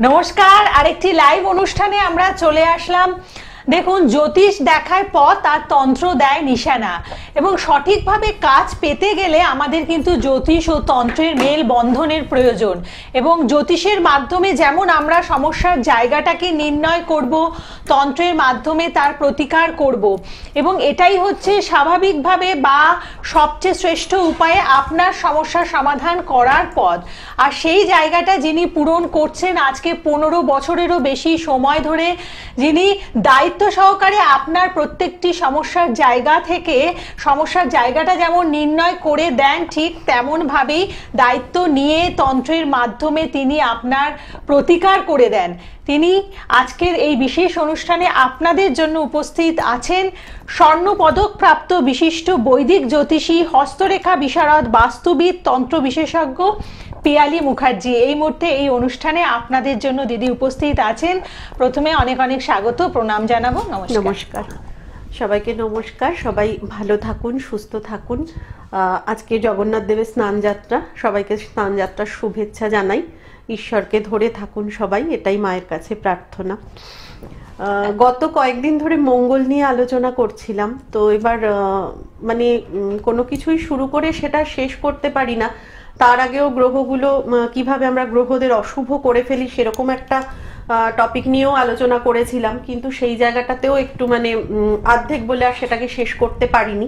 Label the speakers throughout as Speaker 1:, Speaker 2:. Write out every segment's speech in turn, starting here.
Speaker 1: নমস্কার, আরেকটি লাইভ অনুষ্ঠানে আমরা চলে আসলাম। দেখুন, জ্যোতিষ দেখায় পথ আর তন্ত্র দেয় নিশানা, এবং সঠিকভাবে কাজ পেতে গেলে আমাদের কিন্তু জ্যোতিষ ও তন্ত্রের মেল বন্ধনের প্রয়োজন। এবং জ্যোতিষের মাধ্যমে যেমন আমরা সমস্যার জায়গাটাকে নির্ণয় করব, তন্ত্রের মাধ্যমে তার প্রতিকার করব, এবং এটাই হচ্ছে স্বাভাবিকভাবে বা সবচেয়ে শ্রেষ্ঠ উপায়ে আপনার সমস্যার সমাধান করার পথ। আর সেই জায়গাটা যিনি পূরণ করছেন আজকে 15 বছরেরও বেশি সময় ধরে, যিনি দায়িত্ব সহকারে আপনার প্রত্যেকটি সমস্যার জায়গা থেকে সমস্যার জায়গাটা যেমন নির্ণয় করে দেন, ঠিক তেমন ভাবেই দায়িত্ব নিয়ে তন্ত্রের মাধ্যমে তিনি আপনার প্রতিকার করে দেন। তিনি আজকের এই বিশেষ অনুষ্ঠানে আপনাদের জন্য উপস্থিত আছেন স্বর্ণপদক প্রাপ্ত বিশিষ্ট বৈদিক জ্যোতিষী, হস্তরেখা বিশারদ, বাস্তুবিদ, তন্ত্র বিশেষজ্ঞ পিয়ালি মুখার্জি। এই মুহূর্তে এই অনুষ্ঠানে আপনাদের জন্য দিদি উপস্থিত আছেন। প্রথমে অনেক অনেক স্বাগত, প্রণাম জানাবো।
Speaker 2: নমস্কার সবাইকে, নমস্কার। সবাই ভালো থাকুন, সুস্থ থাকুন। আজকে জগন্নাথ দেবের স্নান যাত্রা, সবাইকে স্নান যাত্রার শুভেচ্ছা জানাই। ঈশ্বরকে ধরে থাকুন সবাই, এটাই মায়ের কাছে প্রার্থনা। গত কয়েকদিন ধরে মঙ্গল নিয়ে আলোচনা করছিলাম, তো এবার মানে কোনো কিছুই শুরু করে সেটা শেষ করতে পারি না। তার আগেও গ্রহগুলো কিভাবে আমরা গ্রহদের অশুভ করে ফেলি সেরকম একটা টপিক নিয়েও আলোচনা করেছিলাম, কিন্তু সেই জায়গাটাতেও একটু মানে অর্ধেক বলে আর সেটাকে শেষ করতে পারিনি।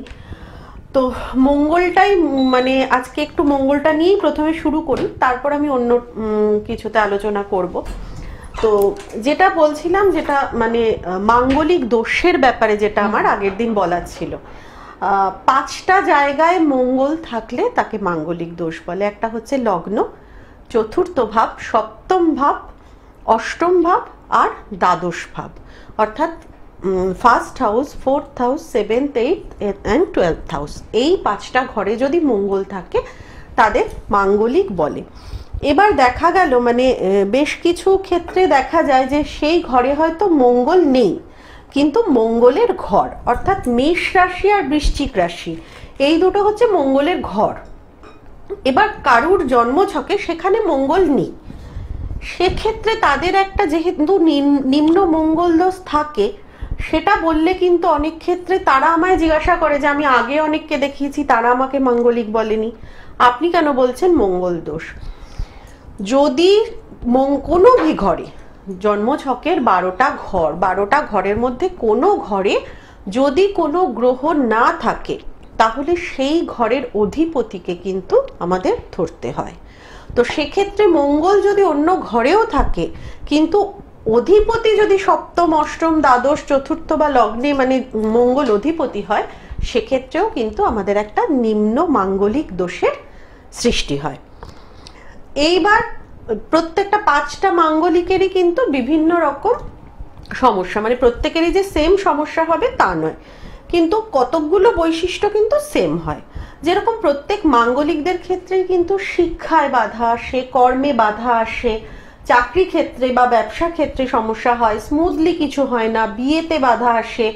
Speaker 2: তো মঙ্গলটাই মানে আজকে একটু মঙ্গলটা নিয়েই প্রথমে শুরু করি, তারপর আমি অন্য কিছুতে আলোচনা করব। তো যেটা বলছিলাম, যেটা মানে মাঙ্গলিক দোষের ব্যাপারে, যেটা আমার আগের দিন বলার ছিল, 5টা জায়গায় মঙ্গল থাকলে তাকে মাঙ্গলিক দোষ বলে। একটা হচ্ছে লগ্ন, চতুর্থ ভাব, সপ্তম ভাব, অষ্টম ভাব আর দ্বাদশ ভাব, অর্থাৎ first house, fourth house, 7th, 8th and 12th house. এই 5টা ঘরে যদি মঙ্গল থাকে তাদের মাঙ্গলিক বলে। এবার দেখা গেল মানে বেশ কিছু ক্ষেত্রে দেখা যায় যে সেই ঘরে হয়তো মঙ্গল নেই, কিন্তু মঙ্গলের ঘর, অর্থাৎ মেষ রাশি আর বৃশ্চিক রাশি, এই দুটো হচ্ছে মঙ্গলের ঘর। এবার কারুর জন্মছকে সেখানে মঙ্গল নেই, সেক্ষেত্রে তাদের একটা যেহেতু নিম্ন মঙ্গল দোষ থাকে, সেটা বললে কিন্তু অনেক ক্ষেত্রে তারা আমায় জিজ্ঞাসা করে যে আমি আগে অনেককে দেখিয়েছি, তারা আমাকে মাঙ্গলিক বলেনি, আপনি কেন বলছেন মঙ্গল দোষ? যদি কোনো ঘরে জন্মছকের 12টা ঘর, 12টা ঘরের মধ্যে কোনো ঘরে যদি কোনো গ্রহ না থাকে, তাহলে সেই ঘরের অধিপতিকে কিন্তু আমাদের ধরতে হয়। তো সেক্ষেত্রে মঙ্গল যদি অন্য ঘরেও থাকে, কিন্তু অধিপতি যদি সপ্তম, অষ্টম, দ্বাদশ, চতুর্থ বা লগ্নে মানে মঙ্গল অধিপতি হয়, সেক্ষেত্রেও কিন্তু আমাদের একটা নিম্ন মাঙ্গলিক দোষের সৃষ্টি হয়। এইবার প্রত্যেকটা 5টা মাঙ্গলিকেরই কিন্তু বিভিন্ন রকম সমস্যা, মানে প্রত্যেকেরই যে সেম সমস্যা হবে তা নয়, কিন্তু কতকগুলো বৈশিষ্ট্য কিন্তু সেম হয়। যেরকম প্রত্যেক মাঙ্গলিকদের ক্ষেত্রে কিন্তু শিক্ষায় বাধা আসে, কর্মে বাধা আসে, চাকরি ক্ষেত্রে বা ব্যবসা ক্ষেত্রে সমস্যা হয়, স্মুথলি কিছু হয় না, বিয়েতে বাধা আসে,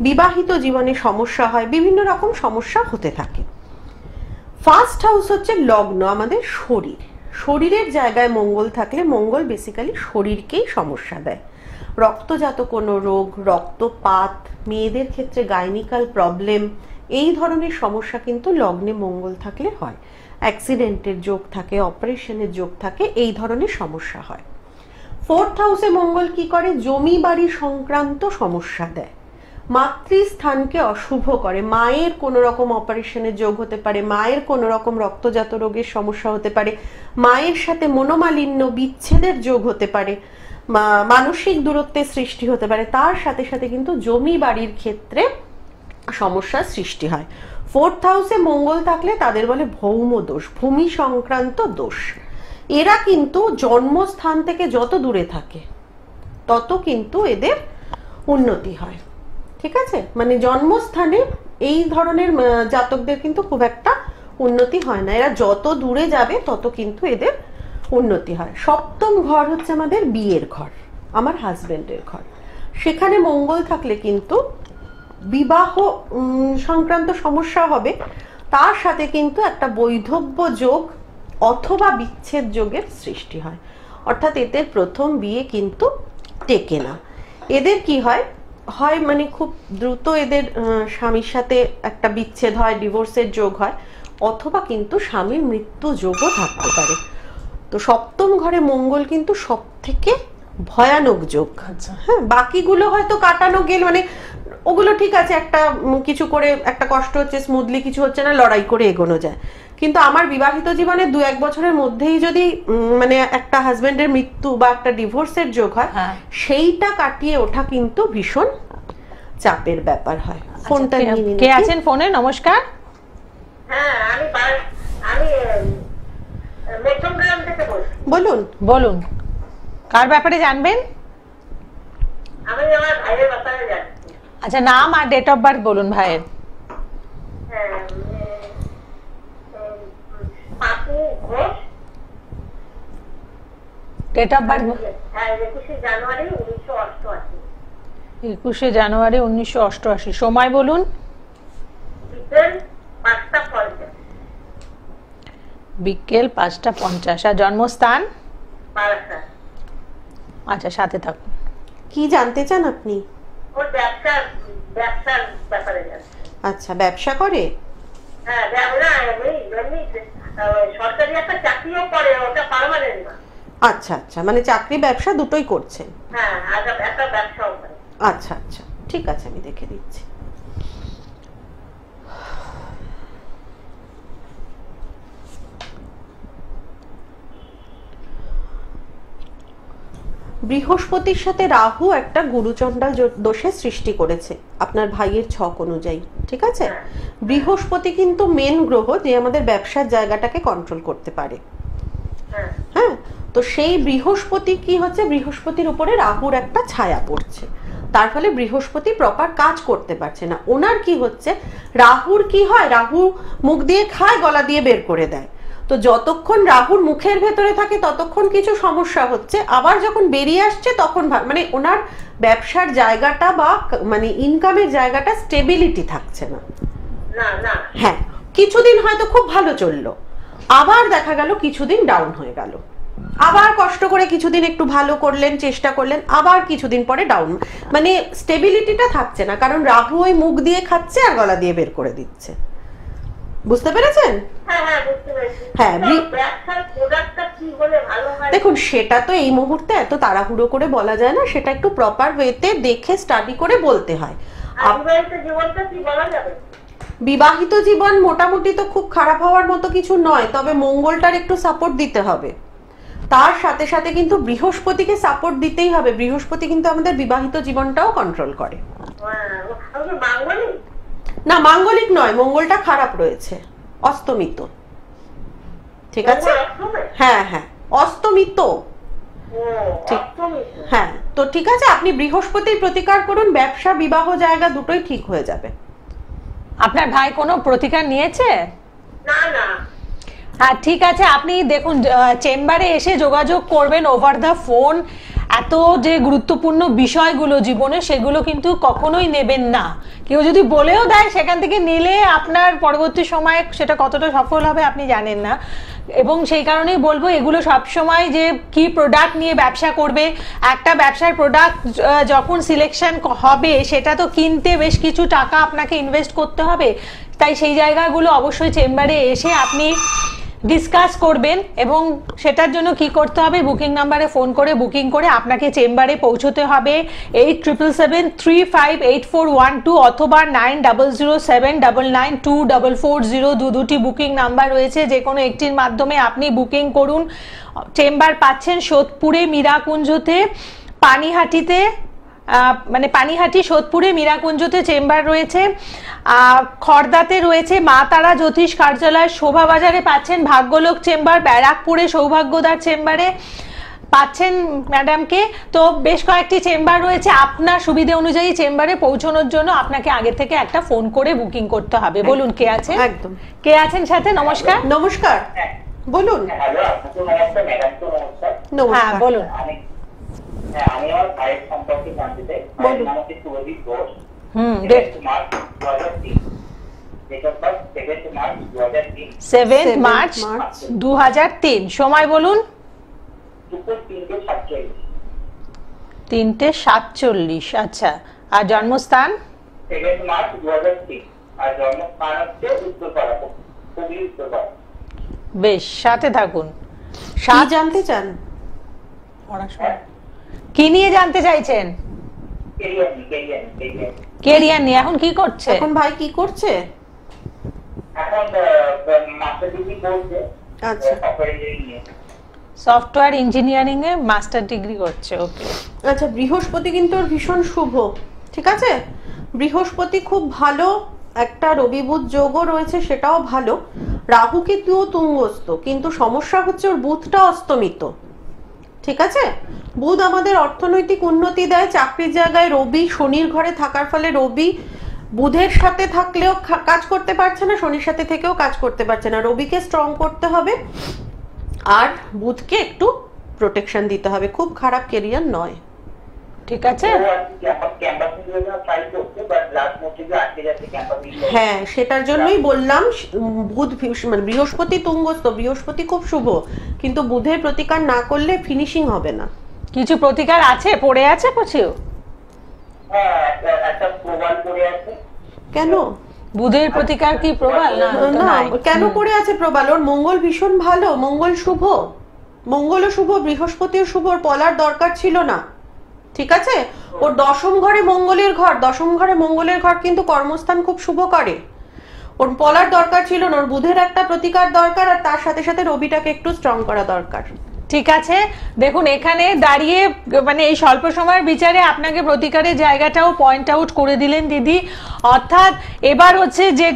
Speaker 2: বিবাহিত জীবনে সমস্যা হয়, বিভিন্ন রকম সমস্যা হতে থাকে। ফার্স্ট হাউস হচ্ছে লগ্ন, আমাদের শরীর, শরীরের জায়গায় মঙ্গল থাকলে মঙ্গল বেসিক্যালি শরীরকেই সমস্যা দেয়। রক্তজাত কোনো রোগ, রক্তপাত, মেয়েদের ক্ষেত্রে গাইনিকাল প্রবলেম, এই ধরনের সমস্যা কিন্তু লগ্নে মঙ্গল থাকলে হয়। অ্যাক্সিডেন্টের যোগ থাকে, অপারেশনের যোগ থাকে, এই ধরনের সমস্যা হয়। 4th হাউসে মঙ্গল কি করে? জমি বাড়ি সংক্রান্ত সমস্যা দেয়, মাতৃস্থানকে অশুভ করে, মায়ের কোনো রকম অপারেশনের যোগ হতে পারে, মায়ের কোনো রকম রক্তজাত রোগের সমস্যা হতে পারে, মায়ের সাথে মনোমালিন্য বিচ্ছেদের যোগ হতে পারে, মানসিক দূরত্বের সৃষ্টি হতে পারে, তার সাথে সাথে কিন্তু জমি বাড়ির ক্ষেত্রে সমস্যার সৃষ্টি হয়। 4th হাউসে মঙ্গল থাকলে তাদের বলে ভৌম দোষ, ভূমি সংক্রান্ত দোষ। এরা কিন্তু জন্মস্থান থেকে যত দূরে থাকে তত কিন্তু এদের উন্নতি হয়, ঠিক আছে? মানে জন্মস্থানে এই ধরনের জাতকদের কিন্তু খুব একটা উন্নতি হয় না, এরা যত দূরে যাবে তত কিন্তু এদের উন্নতি হয়। সপ্তম ঘর হচ্ছে আমাদের বিয়ের ঘর, আমার হাজবেন্ডের ঘর, সেখানে মঙ্গল থাকলে কিন্তু বিবাহ সংক্রান্ত সমস্যা হবে, তার সাথে কিন্তু একটা বৈধব্য যোগ অথবা বিচ্ছেদ যোগের সৃষ্টি হয়। অর্থাৎ এদের প্রথম বিয়ে কিন্তু টেকে না। এদের কি হয় হয় মানে খুব দ্রুত এদের স্বামীর সাথে একটা বিচ্ছেদ হয়, ডিভোর্সের যোগ হয়, অথবা কিন্তু স্বামীর মৃত্যু যোগও থাকতে পারে। তো সপ্তম ঘরে মঙ্গল কিন্তু সব থেকে ভয়ানক যোগ। হ্যাঁ, বাকিগুলো হয়তো কাটানো গেল, মানে ওগুলো ঠিক আছে, একটা কিছু করে একটা কষ্ট হচ্ছে, স্মুথলি কিছু হচ্ছে না, লড়াই করে এগোনো যায়। কিন্তু আমার বিবাহিত জীবনে 2-1 বছরের মধ্যেই যদি মানে একটা হাজবেন্ডের মৃত্যু বা একটা ডিভোর্সের যোগ হয়, সেইটা কাটিয়ে ওঠা কিন্তু ভীষণ চাপের ব্যাপার হয়। ফোনটা নিয়ে
Speaker 1: কে আছেন ফোনে? নমস্কার।
Speaker 3: হ্যাঁ, আমি মধ্যমগ্রাম থেকে বলছি।
Speaker 2: বলুন
Speaker 1: বলুন, কার ব্যাপারে জানবেন?
Speaker 3: আমি আমার ভাইয়ের ব্যাপারে যাচ্ছি।
Speaker 1: আচ্ছা, নাম আর ডেট অফ বার্থ বলুন ভাইয়ের।
Speaker 3: হ্যাঁ, Papu Ghosh.
Speaker 1: Date of birth?
Speaker 3: হ্যাঁ, 21শে জানুয়ারি 1988।
Speaker 1: 21শে জানুয়ারি 1988। সময় বলুন।
Speaker 3: বিকেল 5:50।
Speaker 1: বিকেল 5:50। আর জন্মস্থান?
Speaker 3: বারাসাত।
Speaker 1: আচ্ছা, সাথে থাকুন।
Speaker 2: কি জানতে চান আপনি?
Speaker 3: ওর ব্যবসার ব্যাপারে যাচ্ছে।
Speaker 2: আচ্ছা, ব্যবসা করে?
Speaker 3: হ্যাঁ, এমনি সরকারি একটা চাকরিও করে, ওটা পার্মানেন্ট না।
Speaker 2: আচ্ছা আচ্ছা, মানে চাকরি ব্যবসা দুটোই করছেন?
Speaker 3: হ্যাঁ, একটা ব্যবসাও করে।
Speaker 2: আচ্ছা আচ্ছা, ঠিক আছে, আমি দেখে দিচ্ছি। বৃহস্পতির সাথে রাহু একটা গুরুচণ্ডাল দোষের সৃষ্টি করেছে আপনার ভাইয়ের ছক অনুযায়ী, ঠিক আছে? বৃহস্পতি কিন্তু মেন গ্রহ যে আমাদের ব্যবসার জায়গাটাকে কন্ট্রোল করতে পারে। হ্যাঁ, তো সেই বৃহস্পতি কি হচ্ছে, বৃহস্পতির উপরে রাহুর একটা ছায়া পড়ছে, তার ফলে বৃহস্পতি প্রপার কাজ করতে পারছে না। ওনার কি হচ্ছে, রাহুর কি হয়, রাহু মুখ দিয়ে খায়, গলা দিয়ে বের করে দেয়। তো যতক্ষণ রাহুর মুখের ভেতরে থাকে ততক্ষণ কিছু সমস্যা হচ্ছে, আবার যখন বেরিয়ে আসছে তখন মানে ওনার ব্যবসার জায়গাটা বা মানে ইনকামের জায়গাটা স্টেবিলিটি থাকছে না। হ্যাঁ, কিছুদিন হয়তো খুব ভালো চললো, আবার দেখা গেল কিছুদিন ডাউন হয়ে গেল, আবার কষ্ট করে কিছুদিন একটু ভালো করলেন, চেষ্টা করলেন, আবার কিছুদিন পরে ডাউন, মানে স্টেবিলিটিটা থাকছে না, কারণ রাহু ওই মুখ দিয়ে খাচ্ছে আর গলা দিয়ে বের করে দিচ্ছে। বুঝতে পেরেছেন? হ্যাঁ, দেখুন সেটা তো এই মুহূর্তে এত তাড়াহুড়ো করে বলা যায় না, সেটা একটু প্রপার ওয়েতে দেখে স্টাডি করে বলতে হয়। বিবাহিত জীবন মোটামুটি তো খুব খারাপ হওয়ার মতো কিছু নয়, তবে মঙ্গলটার একটু সাপোর্ট দিতে হবে, তার সাথে সাথে কিন্তু বৃহস্পতিকে সাপোর্ট দিতেই হবে। বৃহস্পতি কিন্তু আমাদের বিবাহিত জীবনটাও কন্ট্রোল করে। না, মাঙ্গলিক নয়, মঙ্গলটা খারাপ রয়েছে, অস্তমিত, ঠিক আছে? হ্যাঁ হ্যাঁ, অস্তমিত, হ্যাঁ। তো ঠিক আছে, আপনি বৃহস্পতির প্রতিকার করুন, ব্যবসা বিবাহ জায়গা দুটোই ঠিক হয়ে যাবে।
Speaker 1: আপনার ভাই কোনো প্রতিকার নিয়েছে?
Speaker 3: না না।
Speaker 1: হ্যাঁ, ঠিক আছে, আপনি দেখুন চেম্বারে এসে যোগাযোগ করবেন ওভার দ্য ফোন। এত যে গুরুত্বপূর্ণ বিষয়গুলো জীবনে, সেগুলো কিন্তু কখনোই নেবেন না। কেউ যদি বলেও দেয়, সেখান থেকে নিলে আপনার পরবর্তী সময়ে সেটা কতটা সফল হবে আপনি জানেন না। এবং সেই কারণেই বলবো, এগুলো সবসময় যে কি প্রোডাক্ট নিয়ে ব্যবসা করবে, একটা ব্যবসার প্রোডাক্ট যখন সিলেকশন হবে, সেটা তো কিনতে বেশ কিছু টাকা আপনাকে ইনভেস্ট করতে হবে। তাই সেই জায়গাগুলো অবশ্যই চেম্বারে এসে আপনি ডিসকাস করবেন, এবং সেটার জন্য কি করতে হবে, বুকিং নাম্বারে ফোন করে বুকিং করে আপনাকে চেম্বারে পৌঁছতে হবে 8777358412 অথবা 9007992440। দুটি বুকিং নাম্বার রয়েছে, যে কোনো একটির মাধ্যমে আপনি বুকিং করুন। চেম্বার পাচ্ছেন সোদপুরে, মীরাকুঞ্জতে, পানিহাটিতে, মানে পানিহাটি, সোদপুরে, মীরাকুঞ্জতে চেম্বার রয়েছে, খড়দাতে রয়েছে মা তারা জ্যোতিষ কার্যালয়, শোভাবাজারে পাচ্ছেন ভাগ্যলোক চেম্বার, ব্যারাকপুরে সৌভাগ্যদার চেম্বারে পাচ্ছেন ম্যাডামকে। তো বেশ কয়েকটি চেম্বার রয়েছে, আপনার সুবিধা অনুযায়ী চেম্বারে পৌঁছানোর জন্য আপনাকে আগে থেকে একটা ফোন করে বুকিং করতে হবে। বলুন, কে আছেন?
Speaker 2: একদম,
Speaker 1: কে আছেন সাথে? নমস্কার।
Speaker 2: নমস্কার, বলুন।
Speaker 1: হ্যাঁ বলুন।
Speaker 3: আমি আমার ভাইয়ের সম্পর্কে জানতে চাই। নাম হচ্ছে Surjit Ghosh. March 2003। Date of birth 7 March 2003।
Speaker 1: 7 March 2003। সময় বলুন।
Speaker 3: দুপুর 3:47।
Speaker 1: 3:47, আচ্ছা। আর জন্মস্থান?
Speaker 3: 2 মার্চ 2003। আর জন্মস্থান হচ্ছে উত্তরপাড়া, হুগলি উত্তরপাড়া।
Speaker 1: বেশ, সাথে থাকুন।
Speaker 2: কি জানতে চান?
Speaker 1: কি নিয়ে জানতে চাইছেন? কেরিয়ার নিয়ে। এখন কি করছে?
Speaker 2: এখন ভাই কি করছে?
Speaker 3: এখন মাস্টার ডিগ্রি করছে।
Speaker 2: আচ্ছা,
Speaker 1: সফটওয়্যার ইঞ্জিনিয়ারিং এ মাস্টার ডিগ্রি করছে। ওকে।
Speaker 2: আচ্ছা, বৃহস্পতি কিন্তু ওর ভীষণ শুভ, ঠিক আছে? বৃহস্পতি খুব ভালো, একটা রবি বুধ যোগও রয়েছে, সেটাও ভালো। রাহু কেতুও তুঙ্গস্থ, কিন্তু সমস্যা হচ্ছে ওর বুধটা অস্তমিত, ঠিক আছে? বুধ আমাদের অর্থনৈতিক উন্নতি দেয়, চাকরির জায়গায় রবি শনির ঘরে থাকার ফলে রবি বুধের সাথে থাকলেও কাজ করতে পারছে না, শনির সাথে থেকেও কাজ করতে পারছে না। রবিকে স্ট্রং করতে হবে আর বুধকে একটু প্রোটেকশন দিতে হবে। খুব খারাপ কেরিয়ার নয়,
Speaker 1: ঠিক আছে?
Speaker 2: হ্যাঁ, সেটার জন্যই বললাম বুধ মানে বৃহস্পতি তুঙ্গস্থ, বৃহস্পতি খুব শুভ, কিন্তু বুধের প্রতিকার না করলে ফিনিশিং হবে না।
Speaker 1: কিছু প্রতিকার আছে, পড়ে আছে কিছু?
Speaker 2: কেন
Speaker 1: বুধের প্রতিকার কি প্রবাল?
Speaker 2: না, কেন পড়ে আছে প্রবাল? ওর মঙ্গল ভীষণ ভালো, মঙ্গল শুভ, মঙ্গলও শুভ, বৃহস্পতিও শুভ। ওর পলার দরকার ছিল না, ঠিক আছে? ওর দশম ঘরে মঙ্গলের ঘর, দশম ঘরে মঙ্গলের ঘর কিন্তু কর্মস্থান খুব শুভ করে। ওর পলার দরকার ছিল না, ওর বুধের একটা প্রতিকার দরকার, আর তার সাথে সাথে রবিটাকে একটু স্ট্রং করা দরকার।
Speaker 1: ঠিক আছে, দেখুন এখানে দাঁড়িয়ে মানে এই স্বল্প সময়ের বিচারে আপনাকে প্রতিকারের জায়গাটাও পয়েন্ট আউট করে দিলেন দিদি। অর্থাৎ এবার হচ্ছে যে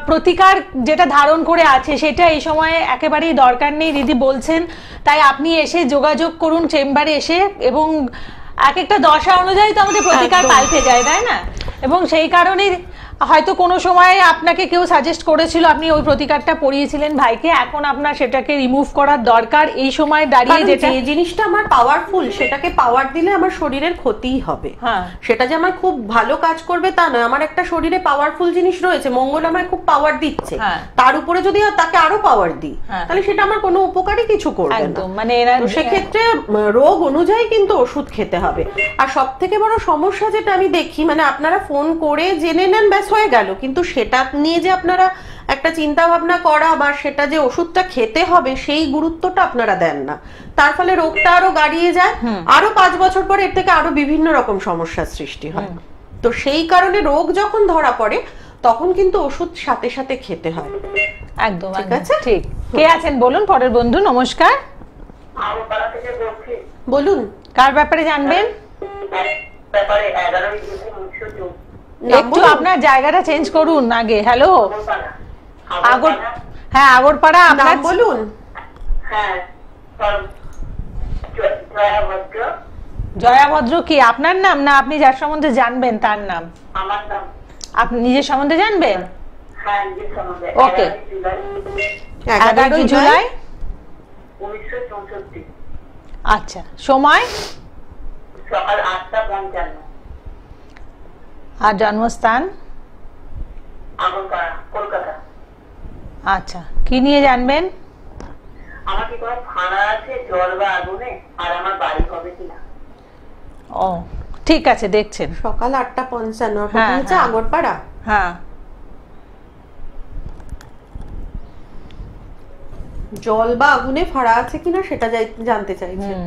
Speaker 1: প্রতিকার যেটা ধারণ করে আছে সেটা এই সময়ে একেবারেই দরকার নেই দিদি বলছেন। তাই আপনি এসে যোগাযোগ করুন চেম্বারে এসে, এবং এক একটা দশা অনুযায়ী তো আমাদের প্রতিকার পাল্টে যায়, তাই না? এবং সেই কারণেই হয়তো কোনো সময় আপনাকে কেউ সাজেস্ট করেছিল, আপনি ওই প্রতিকারটা পড়িয়েছিলেন ভাইকে, এখন আপনার সেটাকে রিমুভ করার দরকার এই সময় দাঁড়িয়ে। যেটা
Speaker 2: জিনিসটা আমার পাওয়ারফুল, সেটাকে পাওয়ার দিলে আমার শরীরের ক্ষতিই হবে।
Speaker 1: হ্যাঁ,
Speaker 2: সেটা যে আমার খুব ভালো কাজ করবে তা নয়, আমার একটা শরীরে পাওয়ারফুল জিনিস রয়েছে, মঙ্গল আমায় খুব পাওয়ার দিচ্ছে, তার উপরে যদি তাকে আরো পাওয়ার দিই তাহলে সেটা আমার কোনো উপকারী কিছু করবে না।
Speaker 1: মানে
Speaker 2: সেক্ষেত্রে রোগ অনুযায়ী কিন্তু ওষুধ খেতে হবে। আর সব থেকে বড় সমস্যা যেটা আমি দেখি, মানে আপনারা ফোন করে জেনে নেন ব্যাস হয়ে গেল, কিন্তু সেটা নিয়ে যে আপনারা একটা চিন্তা ভাবনা করা বা সেটা যে ওষুধটা খেতে হবে সেই গুরুত্বটা আপনারা দেন না, তার ফলে রোগটা আরো গাড়িয়ে যায়, আরো 5 বছর পরে এর থেকে আরো বিভিন্ন রকম সমস্যার সৃষ্টি হয়। তো সেই কারণে রোগ যখন ধরা পড়ে তখন কিন্তু ওষুধ সাথে সাথে খেতে হয়।
Speaker 1: একদম, ঠিক আছে? ঠিক। কে আছেন বলুন? পরের বন্ধু, নমস্কার।
Speaker 2: বলুন,
Speaker 1: কার ব্যাপারে জানবেন? একটু আপনার জায়গাটা চেঞ্জ করুন আগে। হ্যালো, হ্যাঁ আগরপাড়া, আপনার
Speaker 2: বলুন।
Speaker 1: জয়া ভদ্র কি আপনার নাম, না আপনি যার সম্বন্ধে জানবেন তার নাম? আপনি নিজের সম্বন্ধে জানবেন? ওকে, 11 জুলাই
Speaker 3: 1964।
Speaker 1: আচ্ছা, সময়?
Speaker 3: সকাল 8:55।
Speaker 1: আর জন্মস্থান?
Speaker 3: আগরপাড়া, কলকাতা।
Speaker 1: আচ্ছা, কি নিয়ে জানবেন?
Speaker 3: আমার কি কোনো ভাড়া আছে জল বা আগুনে, আর আমার বাড়ি হবে কিনা?
Speaker 1: ও ঠিক আছে, দেখছেন।
Speaker 2: সকাল 8:55 হচ্ছে আগরপাড়া।
Speaker 1: হ্যাঁ,
Speaker 2: জল বা আগুনে ফাড়া আছে কিনা সেটা জানতে চাইছেন।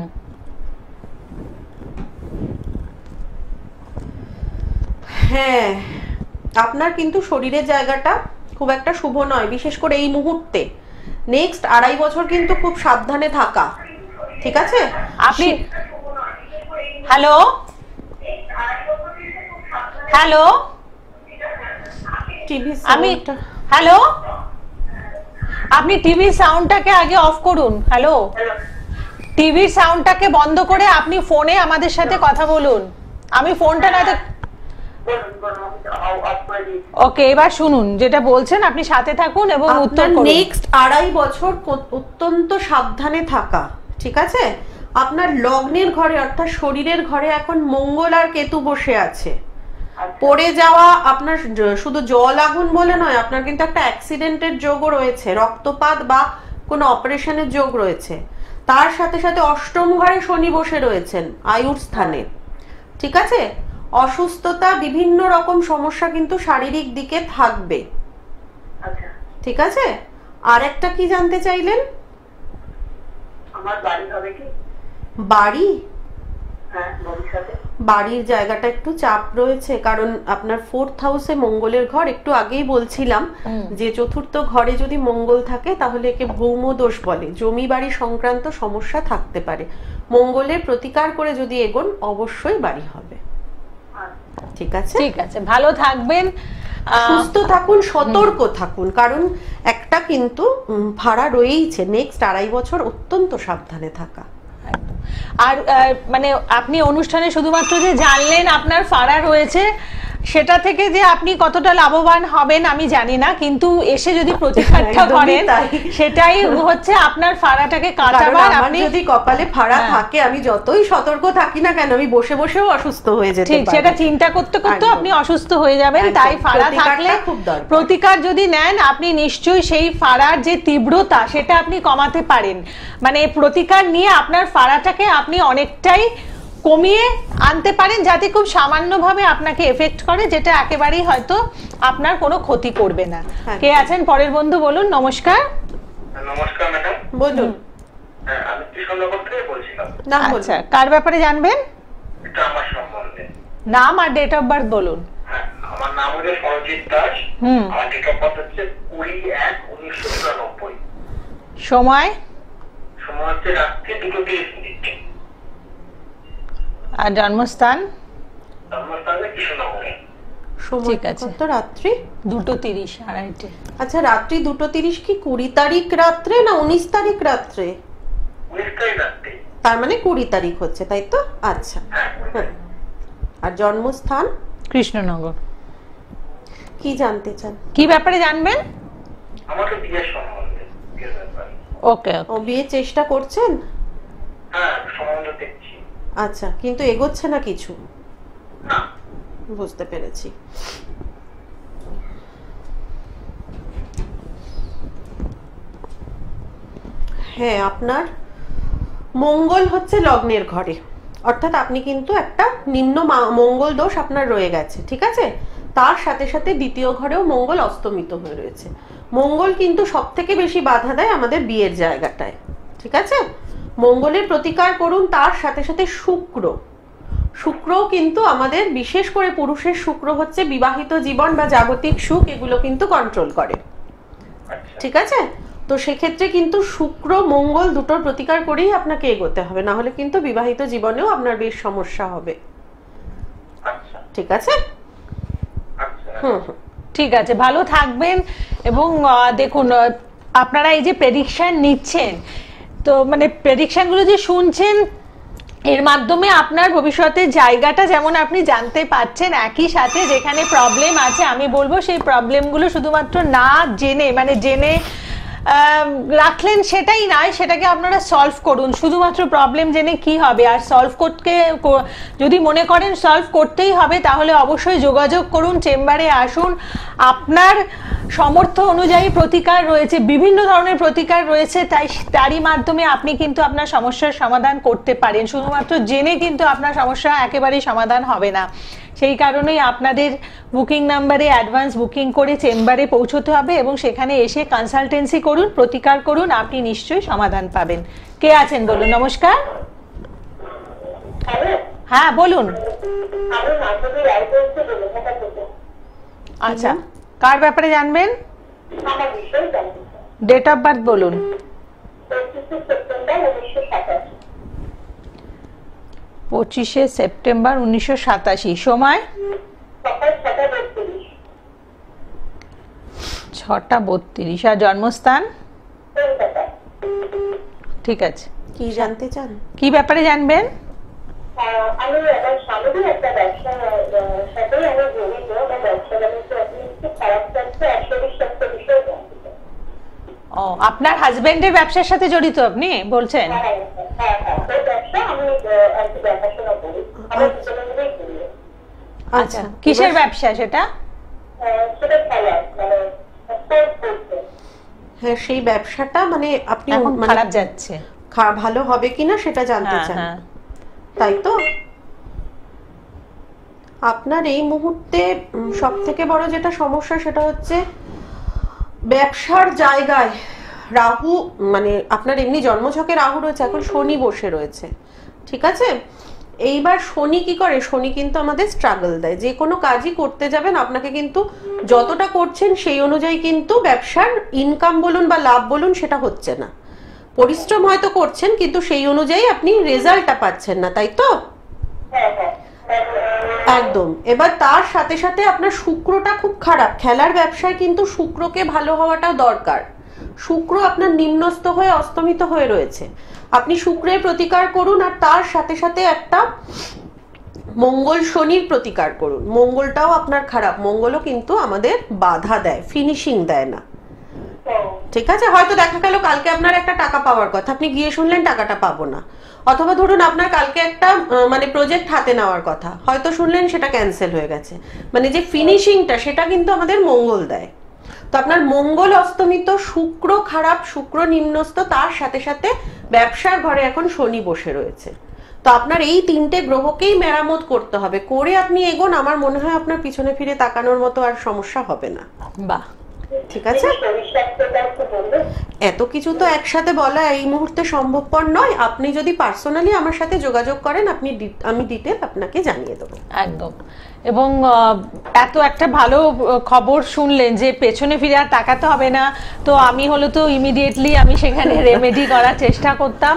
Speaker 2: হ্যাঁ, আপনার কিন্তু শরীরের জায়গাটা খুব একটা শুভ নয়, বিশেষ করে এই মুহূর্তে। নেক্সট 2.5 বছর কিন্তু খুব সাবধানে থাকা, ঠিক আছে?
Speaker 1: আপনি হ্যালো হ্যালো
Speaker 2: টিভি
Speaker 1: আমি হ্যালো, আপনি টিভির সাউন্ডটাকে আগে অফ করুন। হ্যালো, টিভির সাউন্ডটাকে বন্ধ করে আপনি ফোনে আমাদের সাথে কথা বলুন। আমি ফোনটা না, ওকে, এবার শুনুন যেটা বলছেন, আপনি সাথে থাকুন এবং উত্তর করুন।
Speaker 2: নেক্সট 2.5 বছর অত্যন্ত সাবধানে থাকা, ঠিক আছে? আপনার লগ্নের ঘরে অর্থাৎ শরীরের ঘরে এখন মঙ্গল আর কেতু বসে আছে। পড়ে যাওয়া আপনার শুধু জল আগুন বলে নয়, আপনার কিন্তু একটা অ্যাক্সিডেন্টের যোগও রয়েছে, রক্তপাত বা কোনো অপারেশনের যোগ রয়েছে। তার সাথে সাথে অষ্টম ঘরে শনি বসে রয়েছেন আয়ুর স্থানে, ঠিক আছে? অসুস্থতা, বিভিন্ন রকম সমস্যা কিন্তু শারীরিক দিকে থাকবে,
Speaker 3: আচ্ছা।
Speaker 2: ঠিক আছে? আর একটা কি জানতে চাইলেন?
Speaker 3: আমার বাড়ি হবে কি?
Speaker 2: বাড়ি?
Speaker 3: হ্যাঁ, ভবিষ্যতে
Speaker 2: বাড়ির জায়গাটা একটু চাপ রয়েছে, কারণ আপনার 4th হাউসে মঙ্গলের ঘর, একটু আগেই বলছিলাম যে চতুর্থ ঘরে যদি মঙ্গল থাকে তাহলে একে ভৌম দোষ বলে, জমি বাড়ি সংক্রান্ত সমস্যা থাকতে পারে। মঙ্গলের প্রতিকার করে যদি এগোন অবশ্যই বাড়ি হবে, ঠিক আছে?
Speaker 1: ঠিক আছে, ভালো থাকবেন,
Speaker 2: সুস্থ থাকুন, সতর্ক থাকুন, কারণ একটা কিন্তু ভাড়া রয়েইছে, নেক্সট 2.5 বছর অত্যন্ত সাবধানে থাকা।
Speaker 1: আর মানে আপনি অনুষ্ঠানে শুধুমাত্র যে জানলেন আপনার ফাড়া রয়েছে, সেটা থেকে যে আপনি কতটা লাভবান হবেন আমি জানি না, কিন্তু এসে যদি প্রতিকারটা করেন সেটাই হচ্ছে আপনার ফাড়াটাকে কাটাবার।
Speaker 2: আপনি যদি কপালে ফাড়া থাকে, আমি যতই সতর্ক থাকি না কেন, আমি বসে বসেও অসুস্থ হয়ে যেতে পারি,
Speaker 1: ঠিক সেটা চিন্তা করতে করতে আপনি অসুস্থ হয়ে যাবেন। তাই ফাড়া থাকলে প্রতিকার যদি নেন, আপনি নিশ্চয়ই সেই ফাড়ার যে তীব্রতা সেটা আপনি কমাতে পারেন। মানে প্রতিকার নিয়ে আপনার ফাড়াটাকে আপনি অনেকটাই কমিয়ে আনতে পারেন, যাতে খুব সামান্যভাবে আপনাকে এফেক্ট করে, যেটা একেবারেই হয়তো আপনার কোনো ক্ষতি করবে না। কে আছেন পরের বন্ধু, বলুন। নমস্কার।
Speaker 3: নমস্কার ম্যাডাম,
Speaker 2: বলুন।
Speaker 3: হ্যাঁ, আমি কৃষ্ণনগর থেকে বলছিলাম।
Speaker 1: আচ্ছা, কার ব্যাপারে জানবেন?
Speaker 3: এটা আমার সম্বন্ধে।
Speaker 1: নাম আর ডেট অফ বার্থ বলুন।
Speaker 3: হ্যাঁ, আমার নাম হচ্ছে সরজিৎ দাস, আমার ডেট অফ বার্থ হচ্ছে 20/1/1994।
Speaker 1: সময়?
Speaker 3: সময় হচ্ছে রাত্রি 2:30।
Speaker 1: আর জন্মস্থান?
Speaker 3: জন্মস্থানে কৃষ্ণনগরে।
Speaker 2: ঠিক আছে, কত? রাত্রি
Speaker 1: 2:30, 2:30।
Speaker 2: আচ্ছা, রাত্রি 2:30 কি 20 তারিখ রাত্রে না 19 তারিখ রাত্রে?
Speaker 3: 19 তারিখ রাত্রে।
Speaker 2: তার মানে 20 তারিখ হচ্ছে, তাই তো? আচ্ছা। আর জন্মস্থান?
Speaker 1: কৃষ্ণনগর।
Speaker 2: কি জানতে চান?
Speaker 1: কি ব্যাপারে জানবেন?
Speaker 3: আমাকে বিয়ের সম্বন্ধে।
Speaker 1: ওকে।
Speaker 2: ও, বিয়ের চেষ্টা করছেন?
Speaker 3: হ্যাঁ, সম্বন্ধ দেখছি।
Speaker 2: আচ্ছা, কিন্তু এগোচ্ছে না কিছু?
Speaker 3: না।
Speaker 2: বুঝতে পেরেছি। হ্যাঁ, আপনার মঙ্গল হচ্ছে লগ্নের ঘরে, অর্থাৎ আপনি কিন্তু একটা নিম্ন মঙ্গল দোষ আপনার রয়ে গেছে, ঠিক আছে? তার সাথে সাথে দ্বিতীয় ঘরেও মঙ্গল অস্তমিত হয়ে রয়েছে। মঙ্গল কিন্তু সব থেকে বেশি বাধা দেয় আমাদের বিয়ের জায়গাটায়, ঠিক আছে? মঙ্গলের প্রতিকার করুন। তার সাথে সাথে শুক্রও কিন্তু আমাদের, বিশেষ করে পুরুষের শুক্র হচ্ছে বিবাহিত জীবন বা জাগতিক সুখ, এগুলো কিন্তু কন্ট্রোল করে, ঠিক আছে? তো সেক্ষেত্রে কিন্তু শুক্র মঙ্গল দুটোর প্রতিকার করেই আপনাকে এগোতে হবে, না হলে কিন্তু বিবাহিত জীবনেও আপনার বেশ সমস্যা হবে, ঠিক আছে?
Speaker 1: ঠিক আছে, ভালো থাকবেন। এবং দেখুন, আপনারা এই যে প্রেডিকশন নিচ্ছেন, তো মানে প্রেডিকশনগুলো যে শুনছেন, এর মাধ্যমে আপনার ভবিষ্যতের জায়গাটা যেমন আপনি জানতে পারছেন, একই সাথে যেখানে প্রবলেম আছে, আমি বলবো সেই প্রবলেমগুলো শুধুমাত্র না জেনে, মানে জেনে রাখলেন সেটাই নয়, সেটাকে আপনারা সলভ করুন। শুধুমাত্র প্রবলেম জেনে কি হবে? আর সলভ করতে যদি মনে করেন সলভ করতেই হবে, তাহলে অবশ্যই যোগাযোগ করুন, চেম্বারে আসুন। আপনার সামর্থ্য অনুযায়ী প্রতিকার রয়েছে, বিভিন্ন ধরনের প্রতিকার রয়েছে, তারই মাধ্যমে আপনি কিন্তু আপনার সমস্যার সমাধান করতে পারেন। শুধুমাত্র জেনে কিন্তু আপনার সমস্যা একেবারেই সমাধান হবে না। সেই কারণেই আপনাদের বুকিং নাম্বারে অ্যাডভান্স বুকিং করে চেম্বারে পৌঁছতে হবে এবং সেখানে এসে কনসালটেন্সি করুন, প্রতিকার করুন, আপনি নিশ্চয়ই সমাধান পাবেন। কে আছেন বলুন। নমস্কার। হ্যাঁ, বলুন। আচ্ছা, কার ব্যাপারে জানবেন? ডেট অফ বার্থ বলুন। 25শে সেপ্টেম্বর 1987। সময়? 6:32। আর জন্মস্থান? ঠিক আছে।
Speaker 2: কি জানতে চান?
Speaker 1: কি ব্যাপারে জানবেন?
Speaker 3: আমি আমার স্বামীর একটা ব্যবসার সাথে আমি জড়িত, আমার ব্যবসা বাণিজ্য একটু খারাপ যাচ্ছে, অসবিশ্বাস্ত বিষয় জানতে চাই।
Speaker 1: ও, আপনার হাজবেন্ডের ব্যবসার সাথে জড়িত আপনি বলছেন?
Speaker 3: হ্যাঁ, ওই ব্যবসা আমি আর কি দেখাশোনা করি, আমার দুজনেই করি।
Speaker 1: আচ্ছা, কিসের ব্যবসা সেটা?
Speaker 3: সেটা খেলা, মানে
Speaker 2: হ্যাঁ, সেই ব্যবসাটা মানে আপনি
Speaker 1: এখন খারাপ যাচ্ছে।
Speaker 2: ভালো হবে কিনা সেটা জানতে চান, তাই তো? আপনার এই মুহূর্তে সব থেকে বড় যেটা সমস্যা সেটা হচ্ছে ব্যবসার জায়গায় রাহু, মানে আপনার এমনি জন্মছকে রাহু রয়েছে, এখন শনি বসে রয়েছে, ঠিক আছে? এইবার শনি কি করে, শনি কিন্তু আমাদের স্ট্রাগল দেয়। যে কোনো কাজই করতে যাবেন আপনাকে কিন্তু যতটা করছেন সেই অনুযায়ী কিন্তু ব্যবসার ইনকাম বলুন বা লাভ বলুন সেটা হচ্ছে না। পরিশ্রম হয়তো করছেন কিন্তু সেই অনুযায়ী আপনি রেজাল্টটা পাচ্ছেন না, তাই তো? একদম। এবার তার সাথে সাথে আপনার শুক্রটা খুব খারাপ, খেলার ব্যবসায় কিন্তু শুক্রকে ভালো হওয়াটাও দরকার। শুক্র আপনার নিম্নস্থ হয়ে অস্তমিত হয়ে রয়েছে, আপনি শুক্রের প্রতিকার করুন আর তার সাথে সাথে একটা মঙ্গল শনির প্রতিকার করুন। মঙ্গলটাও আপনার খারাপ, মঙ্গলও কিন্তু আমাদের বাধা দেয়, ফিনিশিং দেয় না, ঠিক আছে? হয়তো দেখা গেল কালকে আপনার একটা টাকা পাওয়ার কথা, আপনি গিয়ে শুনলেন টাকাটা পাবো না, অথবা ধরুন আপনার কালকে একটা মানে প্রজেক্ট হাতে নেওয়ার কথা, হয়তো শুনলেন সেটা ক্যান্সেল হয়ে গেছে। মানে যে ফিনিশিংটা সেটা কিন্তু আমাদের মঙ্গল দেয়। তো আপনার মঙ্গল অস্তমিত, শুক্র খারাপ, শুক্র নিম্নস্থ, তার সাথে সাথে ব্যবসার ঘরে এখন শনি বসে রয়েছে। তো আপনার এই তিনটে গ্রহকেই মেরামত করতে হবে, করে আপনি এগোন, আমার মনে হয় আপনার পিছনে ফিরে তাকানোর মতো আর সমস্যা হবে না।
Speaker 1: বাহ,
Speaker 2: ঠিক আছে? এত কিছু তো একসাথে বলা এই মুহূর্তে সম্ভবপর নয়। আপনি যদি পার্সোনালি আমার সাথে যোগাযোগ করেন, আমি ডিটেল আপনাকে জানিয়ে দেবো।
Speaker 1: একদম। এবং এত একটা ভালো খবর শুনলেন যে পেছনে ফিরে আর তাকাতে হবে না, তো আমি হলো তো ইমিডিয়েটলি আমি সেখানে রেমেডি করার চেষ্টা করতাম।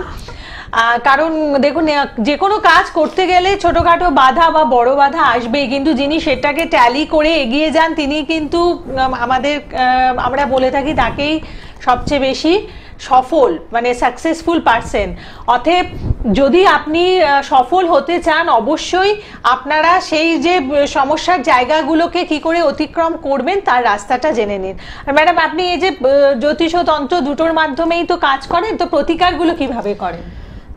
Speaker 1: কারণ দেখুন, যে কোনো কাজ করতে গেলে ছোটখাটো বাধা বা বড় বাধা আসবেই, কিন্তু যিনি সেটাকে ট্যালি করে এগিয়ে যান তিনি কিন্তু আমরা বলে থাকি তাকেই সবচেয়ে বেশি সফল, মানে সাকসেসফুল পারসন। অতএব যদি আপনি সফল হতে চান, অবশ্যই আপনারা সেই যে সমস্যার জায়গাগুলোকে কি করে অতিক্রম করবেন তার রাস্তাটা জেনে নিন। আর ম্যাডাম, আপনি এই যে জ্যোতিষ ও তন্ত্র দুটোর মাধ্যমেই তো কাজ করেন, তো প্রতিকারগুলো কিভাবে করেন?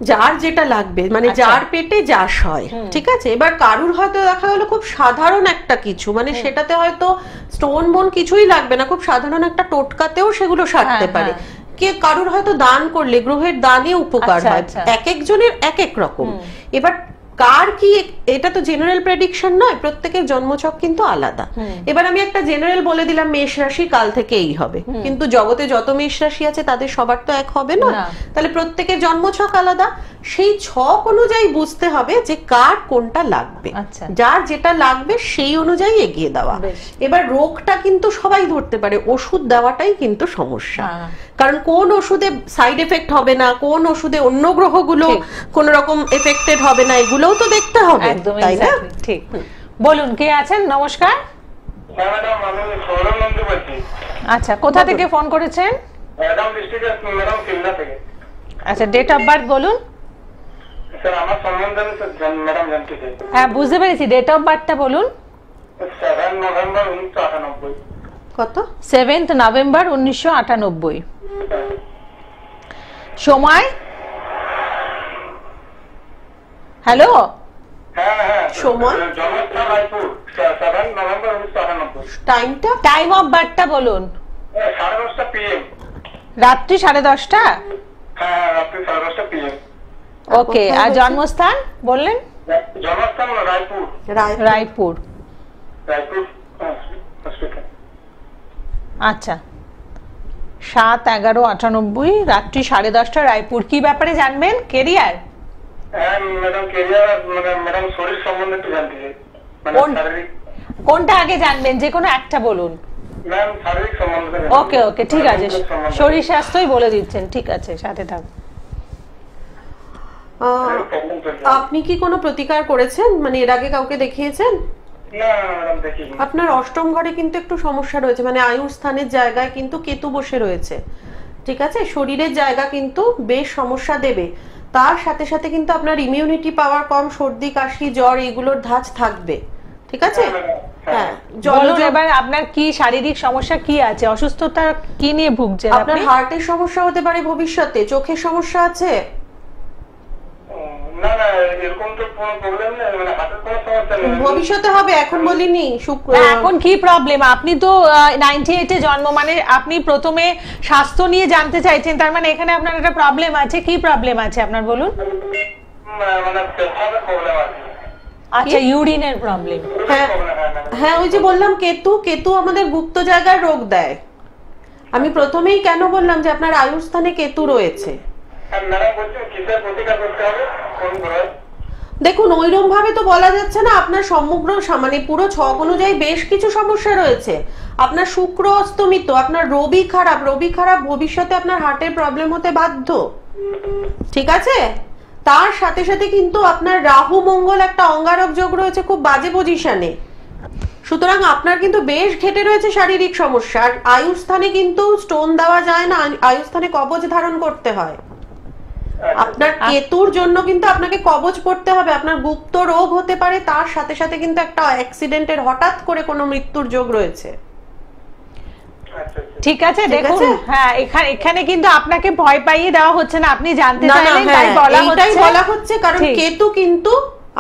Speaker 2: যার যেটা লাগবে, মানে যার পেটে যাস হয়, ঠিক আছে? এবার কারুর হয়তো দেখা গেল খুব সাধারণ একটা কিছু, মানে সেটাতে হয়তো স্টোন বোন কিছুই লাগবে না, খুব সাধারণ একটা টোটকাতেও সেগুলো সারতে পারে। কে কারুর হয়তো দান করলে গ্রহের দানে উপকার হয়, এক একজনের এক এক রকম। এবার কার কি, এটা তো জেনারেল প্রেডিকশন নয়, প্রত্যেকের জন্মছক কিন্তু আলাদা। এবার আমি একটা জেনারেল বলে দিলাম মেষ রাশি কাল থেকে এই হবে, কিন্তু জগতে যত মেষ রাশি আছে তাদের সবার তো এক হবে না, তাহলে প্রত্যেকের জন্মছক আলাদা। সেই ছক অনুযায়ী বুঝতে হবে যে কার কোনটা লাগবে, যার যেটা লাগবে সেই অনুযায়ী এগিয়ে দেওয়া। এবার রোগটা কিন্তু সবাই ধরতে পারে, ওষুধ দেওয়াটাই কিন্তু সমস্যা। কারণ কোন ওষুধে সাইড এফেক্ট হবে না, কোন ওষুধে অন্য গ্রহগুলো কোন রকম এফেক্টেড হবে না, এগুলোও তো দেখতে হবে, তাই না?
Speaker 1: ঠিক। বলুন, কে আছেন? নমস্কার। আচ্ছা, কোথা থেকে ফোন করেছেন? আচ্ছা, ডেট অফ বার্থ বলুন। হ্যাঁ, বুঝতে পেরেছি, ডেট অফ বার্থটা বলুন।
Speaker 3: 7 নভেম্বর 1998।
Speaker 2: কত?
Speaker 1: 7 নভেম্বর 1998। সময়? হ্যালো,
Speaker 2: সময়? টাইমটা?
Speaker 1: টাইম অফ বার্থটা বলুন।
Speaker 3: 10:30 PM।
Speaker 1: রাত্রি 10:30?
Speaker 3: হ্যাঁ, রাত্রি 10:30 PM।
Speaker 1: ওকে, আর জন্মস্থান বললেন?
Speaker 3: জন্মস্থান রায়পুর।
Speaker 1: রায়পুর। আচ্ছা, 7/11/98, রাত্রি 10:30, রায়পুর। কি ব্যাপারে জানবেন? কেরিয়ার? কোনটা আগে জানবেন? যে কোনো একটা বলুন। ওকে ওকে, ঠিক আছে, শরীর স্বাস্থ্যই বলে দিচ্ছেন, ঠিক আছে, সাথে থাকুন।
Speaker 2: আপনি কি কোনো প্রতিকার করেছেন, মানে এর আগে কাউকে দেখিয়েছেন? আপনার অষ্টম ঘরে কিন্তু একটু সমস্যা রয়েছে, মানে আয়ুর স্থানের জায়গায় কিন্তু কেতু বসে রয়েছে, ঠিক আছে? শরীরের জায়গা কিন্তু বেশ সমস্যা দেবে। তার সাথে সাথে কিন্তু আপনার ইমিউনিটি পাওয়ার কম, সর্দি কাশি জ্বর এগুলোর ধাঁচ থাকবে, ঠিক আছে? হ্যাঁ,
Speaker 1: এবার আপনার কি শারীরিক সমস্যা কি আছে? অসুস্থতা কি নিয়ে ভুগছেন?
Speaker 2: আপনার হার্টের সমস্যা হতে পারে ভবিষ্যতে, চোখের সমস্যা আছে?
Speaker 3: না না এরকম তো কোনো প্রবলেম নেই, মানে হাতের কোনো সমস্যা নেই।
Speaker 2: ভবিষ্যতে হবে, এখন বলিনি।
Speaker 1: এখন কি প্রবলেম? আপনি তো 98 এ জন্ম, মানে আপনি প্রথমে স্বাস্থ্য নিয়ে জানতে চাইছেন, তার মানে এখানে আপনার একটা প্রবলেম আছে। কি প্রবলেম আছে আপনার বলুন?
Speaker 3: মানে পেশাবের প্রবলেম আছে।
Speaker 1: আচ্ছা, ইউরিনের প্রবলেম।
Speaker 2: হ্যাঁ হ্যাঁ, ওই যে বললাম কেতু আমাদের গুপ্ত জায়গায় রোগ দেয়। আমি প্রথমেই কেন বললাম যে আপনার আয়ুর স্থানে কেতু রয়েছে। দেখুন, ওইরকম ভাবে তো বলা যাচ্ছে না। আপনার সমগ্র মানে পুরো ছক অনুযায়ী বেশ কিছু সমস্যা রয়েছে। আপনার শুক্র অস্তমিত, আপনার রবি খারাপ ভবিষ্যতে আপনার হার্টের প্রবলেম হতে বাধ্য, ঠিক আছে? তার সাথে সাথে কিন্তু আপনার রাহু মঙ্গল একটা অঙ্গারক যোগ রয়েছে, খুব বাজে পজিশনে। সুতরাং আপনার কিন্তু বেশ ঘেটে রয়েছে শারীরিক সমস্যা। আর আয়ুর স্থানে কিন্তু স্টোন দেওয়া যায় না, আয়ুর স্থানে কবচ ধারণ করতে হয়। আপনার কেতুর জন্য কিন্তু আপনাকে কবচ পড়তে হবে। আপনার গুপ্ত রোগ হতে পারে, তার সাথে সাথে কিন্তু একটা অ্যাক্সিডেন্টের হঠাৎ করে কোনো মৃত্যুর যোগ রয়েছে।
Speaker 1: ঠিক আছে, দেখুন, হ্যাঁ এখানে কিন্তু আপনাকে ভয় পাইয়ে দেওয়া হচ্ছে না, আপনি জানতে চাইলেন তাই
Speaker 2: বলা হচ্ছে। কারণ কেতু কিন্তু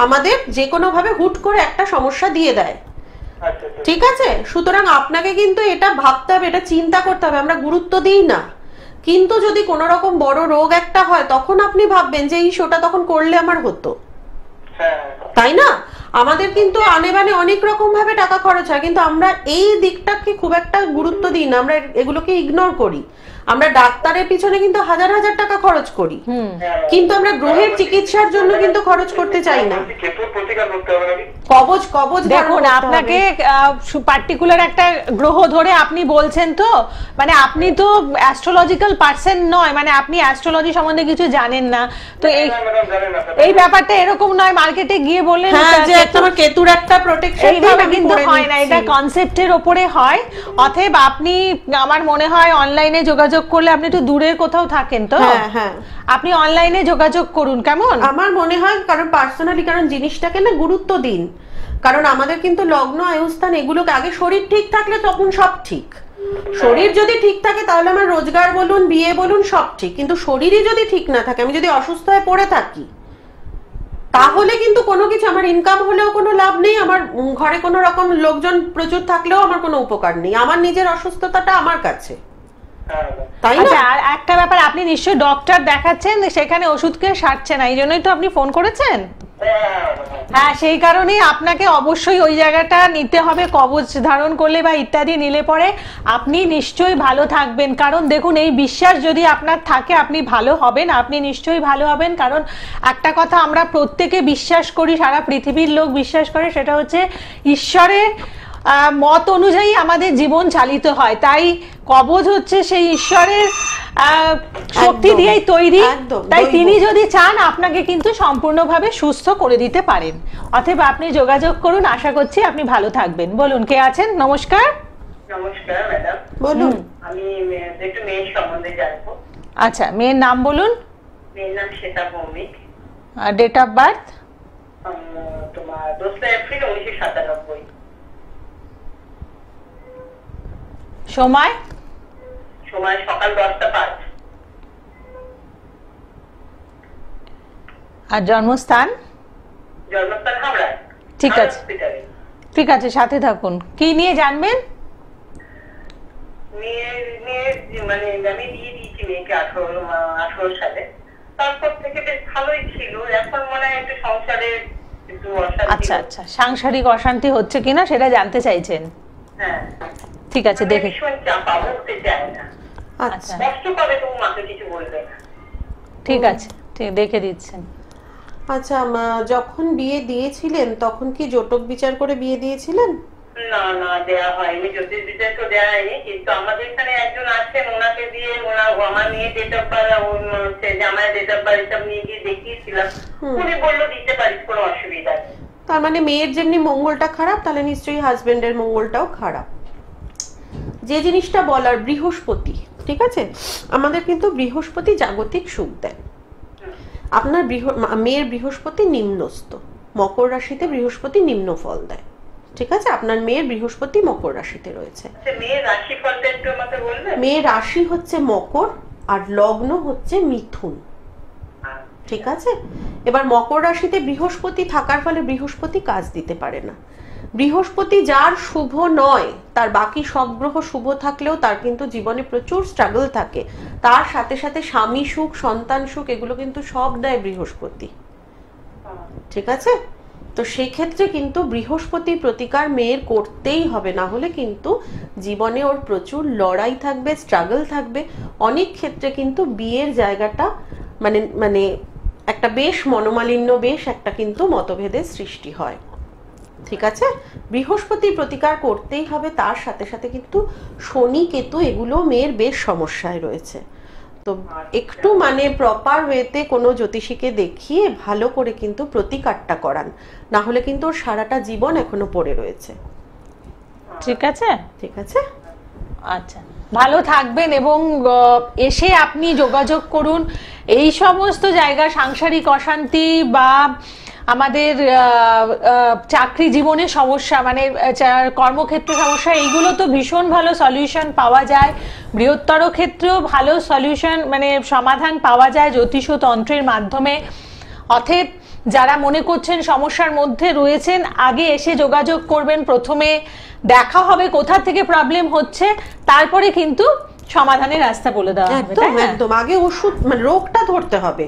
Speaker 2: আমাদের যে কোনো ভাবে হুট করে একটা সমস্যা দিয়ে দেয়, ঠিক আছে? সুতরাং আপনাকে কিন্তু এটা ভাবতে হবে, এটা চিন্তা করতে হবে। আমরা গুরুত্ব দিই না, কিন্তু যদি কোনো রকম বড় রোগ একটা হয় তখন আপনি ভাববেন যে এই শোটা তখন করলে আমার হতো, তাই না? আমাদের কিন্তু আনে বানে অনেক রকম ভাবে টাকা খরচ হয়, কিন্তু আমরা এই দিকটাকে খুব একটা গুরুত্ব দিই না, আমরা এগুলোকে ইগনোর করি। আমরা ডাক্তারের পিছনে কিন্তু হাজার হাজার টাকা খরচ করি, কিন্তু আমরা গ্রহের চিকিৎসার জন্য কিন্তু খরচ করতে চাই না। কবচ
Speaker 1: দেখুন, আপনাকে পার্টিকুলার একটা গ্রহ ধরে আপনি বলছেন তো, মানে আপনি তো অ্যাস্ট্রোলজিক্যাল পার্সন নয়, মানে আপনি অ্যাস্ট্রোলজি সম্বন্ধে কিছু জানেন না। তো এই ব্যাপারটা এরকম নয় মার্কেটে গিয়ে বললেন
Speaker 2: যে আমার কেতুর একটা প্রোটেকশন,
Speaker 1: এইভাবে কিন্তু হয় না, এটা কনসেপ্টের উপরে হয়। অতএব আপনি, আমার মনে হয় অনলাইনে যোগাযোগ করলে, আপনি একটু দূরের কোথাও থাকেন তো, আপনি অনলাইনে যোগাযোগ করুন, কেমন?
Speaker 2: আমার মনে হয়, কারণ পার্সোনালি, কারণ জিনিসটাকে না গুরুত্ব দিন। কারণ আমাদের কিন্তু লগ্ন, আয়ুস্থান, এগুলোকে আগে শরীর ঠিক থাকলে তখন সব ঠিক। শরীর যদি ঠিক থাকে তাহলে আমার রোজগার বলুন, বিয়ে বলুন, সব ঠিক। কিন্তু শরীরই যদি ঠিক না থাকে, আমি যদি অসুস্থ হয়ে পড়ে থাকি, তাহলে কিন্তু কোনো কিছু, আমার ইনকাম হলেও কোনো লাভ নেই, আমার ঘরে কোনো রকম লোকজন প্রচুর থাকলেও আমার কোনো উপকার নেই। আমার নিজের অসুস্থতাটা আমার কাছে, তাই না?
Speaker 1: আর একটা ব্যাপার, আপনি নিশ্চয়ই ডক্টর দেখাচ্ছেন, সেখানে ওষুধকে সারছে না, এই জন্যই তো আপনি ফোন করেছেন। হ্যাঁ, সেই কারণেই আপনাকে অবশ্যই ওই জায়গাটা নিতে হবে। কবচ ধারণ করলে বা ইত্যাদি নিলে পরে আপনি নিশ্চয়ই ভালো থাকবেন। কারণ দেখুন, এই বিশ্বাস যদি আপনার থাকে, আপনি ভালো হবেন, আপনি নিশ্চয়ই ভালো হবেন। কারণ একটা কথা আমরা প্রত্যেকে বিশ্বাস করি, সারা পৃথিবীর লোক বিশ্বাস করে, সেটা হচ্ছে ঈশ্বরের মত অনুযায়ী আমাদের জীবন চালিত হয়। তাই কবচ হচ্ছে সেই ঈশ্বরের শক্তি দিয়েই তৈরি। তাই তিনি যদি চান, আপনাকে কিন্তু সম্পূর্ণভাবে সুস্থ করে দিতে পারেন। অতএব আপনি যোগাযোগ করুন, আশা করছি আপনি ভালো থাকবেন। বলুন, কে আছেন? নমস্কার।
Speaker 3: নমস্কার ম্যাডাম,
Speaker 2: বলুন।
Speaker 3: আমি একটু মেয়ের সম্বন্ধে জানবো।
Speaker 1: আচ্ছা, মেয়ের নাম বলুন।
Speaker 3: মেয়ের নাম শ্বেতা ভৌমিক।
Speaker 1: আর ডেট অফ বার্থ?
Speaker 3: তোমার 2 এপ্রিল 1997।
Speaker 1: সময়?
Speaker 3: সময় সকাল 10টা 5।
Speaker 1: আর জন্মস্থান?
Speaker 3: জন্মস্থান হাওড়া।
Speaker 1: ঠিক আছে, ঠিক আছে, সাথে থাকুন। কি নিয়ে জানবেন?
Speaker 3: মানে আমি দিয়ে দিয়েছি মেয়েকে 18 সালে। তারপর থেকে বেশ ভালোই ছিল, এখন মনে হয় একটু সংসারে একটু অশান্তি।
Speaker 1: আচ্ছা আচ্ছা, সাংসারিক অশান্তি হচ্ছে কিনা সেটা জানতে চাইছেন?
Speaker 3: হ্যাঁ,
Speaker 1: ঠিক আছে, দেখে।
Speaker 3: আচ্ছা, কষ্ট করে তো মাকে কিছু বলবে না।
Speaker 1: ঠিক আছে, ঠিক, দেখে দিচ্ছেন।
Speaker 2: আচ্ছা, যখন বিয়ে দিয়েছিলেন তখন কি জটক বিচার করে বিয়ে দিয়েছিলেন?
Speaker 3: না না, দেয়া হয়নি, জ্যোতিষ বিচার তো দেয়া হয়নি। কিন্তু আমাদের এখানে একজন আছেন, ওনাকে দিয়ে আমার নিয়ে ডেট অফ বার্থ, জামাই ডেট অফ বার্থ সব নিয়ে গিয়ে দেখিয়েছিলাম। উনি বললো দিতে পারিস, কোনো অসুবিধা নেই।
Speaker 2: তার মানে মেয়ের যেমনি মঙ্গলটা খারাপ, তাহলে নিশ্চয়ই হাজবেন্ডের মঙ্গলটাও খারাপ। যে জিনিসটা বলার, বৃহস্পতি, ঠিক আছে, আমাদের কিন্তু বৃহস্পতি জাগতিক সুখ দেয়। আপনার মেয়ের বৃহস্পতি নিম্নস্থ, মকর রাশিতে বৃহস্পতি নিম্ন ফল দেয়, ঠিক আছে? আপনার মেয়ের বৃহস্পতি মকর রাশিতে রয়েছে।
Speaker 3: মেয়ের
Speaker 2: রাশি হচ্ছে মকর, আর লগ্ন হচ্ছে মিথুন, ঠিক আছে। এবার মকর রাশিতে বৃহস্পতি থাকার ফলে বৃহস্পতি কাজ দিতে পারে না। বৃহস্পতি যার শুভ নয়, তার বাকি সব গ্রহ শুভ থাকলেও তার কিন্তু জীবনে প্রচুর স্ট্রাগল থাকে। তার সাথে সাথে স্বামী সুখ, সন্তান সুখ, এগুলো কিন্তু সব দেয় বৃহস্পতি। ঠিক আছে, তো সেই ক্ষেত্রে কিন্তু বৃহস্পতি প্রতিকার মেয়ের করতেই হবে, না হলে কিন্তু জীবনে ওর প্রচুর লড়াই থাকবে, স্ট্রাগল থাকবে। অনেক ক্ষেত্রে কিন্তু বিয়ের জায়গাটা মানে মানে একটা বেশ মনোমালিন্য, বেশ একটা কিন্তু মতভেদের সৃষ্টি হয়। ঠিক আছে, বৃহস্পতি প্রতিকার করতেই হবে। তার সাথে সাথে কিন্তু শনি কেতু এগুলো মেয়ের বেশ সমস্যায় রয়েছে। তো একটু মানে প্রপার ওয়েতে কোনো জ্যোতিষীকে দেখিয়ে ভালো করে কিন্তু প্রতিকারটা করান, না হলে কিন্তু ওর সারাটা জীবন এখনো পড়ে রয়েছে।
Speaker 1: ঠিক আছে,
Speaker 2: ঠিক আছে,
Speaker 1: আচ্ছা, ভালো থাকবেন এবং এসে আপনি যোগাযোগ করুন। এই সমস্ত জায়গা, সাংসারিক অশান্তি বা আমাদের চাকরি জীবনে সমস্যা, মানে কর্মক্ষেত্রে সমস্যা, এইগুলো তো ভীষণ ভালো সলিউশন পাওয়া যায়। বৃহত্তর ক্ষেত্রেও ভালো সলিউশন মানে সমাধান পাওয়া যায় জ্যোতিষ ও তন্ত্রের মাধ্যমে। অতএব যারা মনে করছেন সমস্যার মধ্যে রয়েছেন, আগে এসে যোগাযোগ করবেন। প্রথমে দেখা হবে কোথা থেকে প্রবলেম হচ্ছে, তারপরে কিন্তু সমাধানের রাস্তা বলে দেওয়া হবে।
Speaker 2: একদম একদম, আগে ওষুধ মানে রোগটা ধরতে হবে।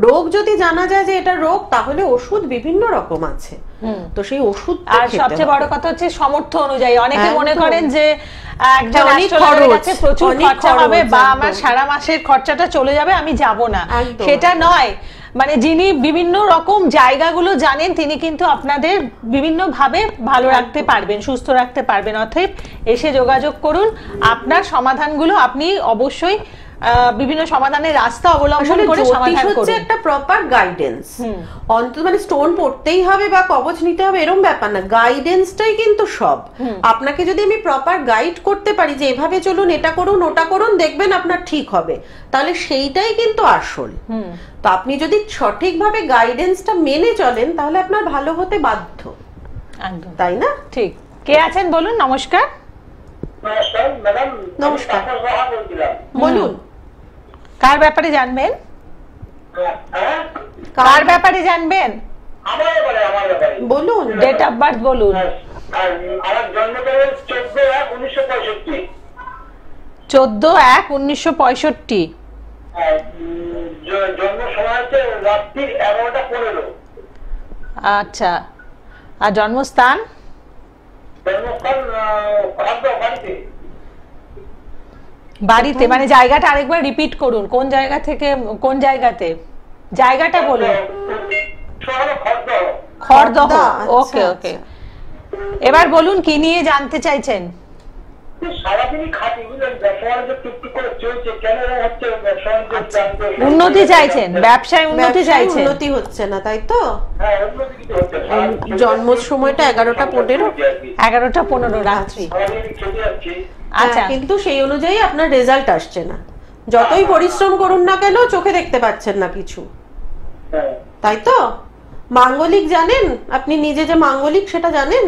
Speaker 2: রোগ যদি জানা যায় যে এটা রোগ, তাহলে ওষুধ বিভিন্ন রকম আছে, তো সেই ওষুধ।
Speaker 1: আর সবচেয়ে বড় কথা হচ্ছে সামর্থ্য অনুযায়ী। অনেকে মনে করেন যে একজন কাছে প্রচুর খরচা হবে বা আমার সারা মাসের খরচাটা চলে যাবে, আমি যাব না, সেটা নয়। মানে যিনি বিভিন্ন রকম জায়গাগুলো জানেন, তিনি কিন্তু আপনাদের বিভিন্ন ভাবে ভালো রাখতে পারবেন, সুস্থ রাখতে পারবেন। অতএব এসে যোগাযোগ করুন, আপনার সমাধানগুলো আপনি অবশ্যই বিভিন্ন সমাধানের রাস্তা অবলম্বন করে সমাধান করুন।
Speaker 2: হচ্ছে একটা প্রপার গাইডেন্স, অন্তত মানে স্টোন পড়তেই হবে বা কবচ নিতে হবে এরকম ব্যাপার না, গাইডেন্সটাই কিন্তু সব। আপনাকে যদি আমি প্রপার গাইড করতে পারি যে এভাবে চলুন, এটা করুন, ওটা করুন, দেখবেন আপনার ঠিক হবে, তাহলে সেইটাই কিন্তু আসল। তো আপনি যদি সঠিকভাবে গাইডেন্সটা মেনে চলেন, তাহলে আপনার ভালো হতে বাধ্য, তাই না?
Speaker 1: ঠিক। কে আছেন বলুন? নমস্কার।
Speaker 2: নমস্কার, বলুন
Speaker 1: কার ব্যাপারে জানবেন? কার ব্যাপারে জানবেন?
Speaker 2: বলুন,
Speaker 1: ডেট অফ বার্থ বলুন।
Speaker 3: আমার জন্ম তারিখ 14/1/1965।
Speaker 1: 14/1/1965।
Speaker 3: জন্ম সময় হচ্ছে রাত্রি 11টা 15।
Speaker 1: আচ্ছা, আর জন্মস্থান?
Speaker 3: জন্মস্থান বাড়িতে।
Speaker 1: বাড়িতে মানে জায়গাটা আরেকবার রিপিট করুন, কোন জায়গা থেকে কোন জায়গাতে, জায়গাটা বলুন। খড়দহ। ওকে ওকে, এবার বলুন কি নিয়ে জানতে চাইছেন? উন্নতি চাইছেন, ব্যবসায় উন্নতি চাইছেন।
Speaker 2: উন্নতি হচ্ছে না, তাই তো? জন্ম সময়টা 11টা 15।
Speaker 1: 11টা 15 রাত্রি।
Speaker 2: আচ্ছা, কিন্তু সেই অনুযায়ী আপনার রেজাল্ট আসছে না। যতই পরিশ্রম করুন না কেন, চোখে দেখতে পাচ্ছেন না কিছু, তাই তো? মাঙ্গলিক জানেন আপনি নিজে যে মাঙ্গলিক, সেটা জানেন?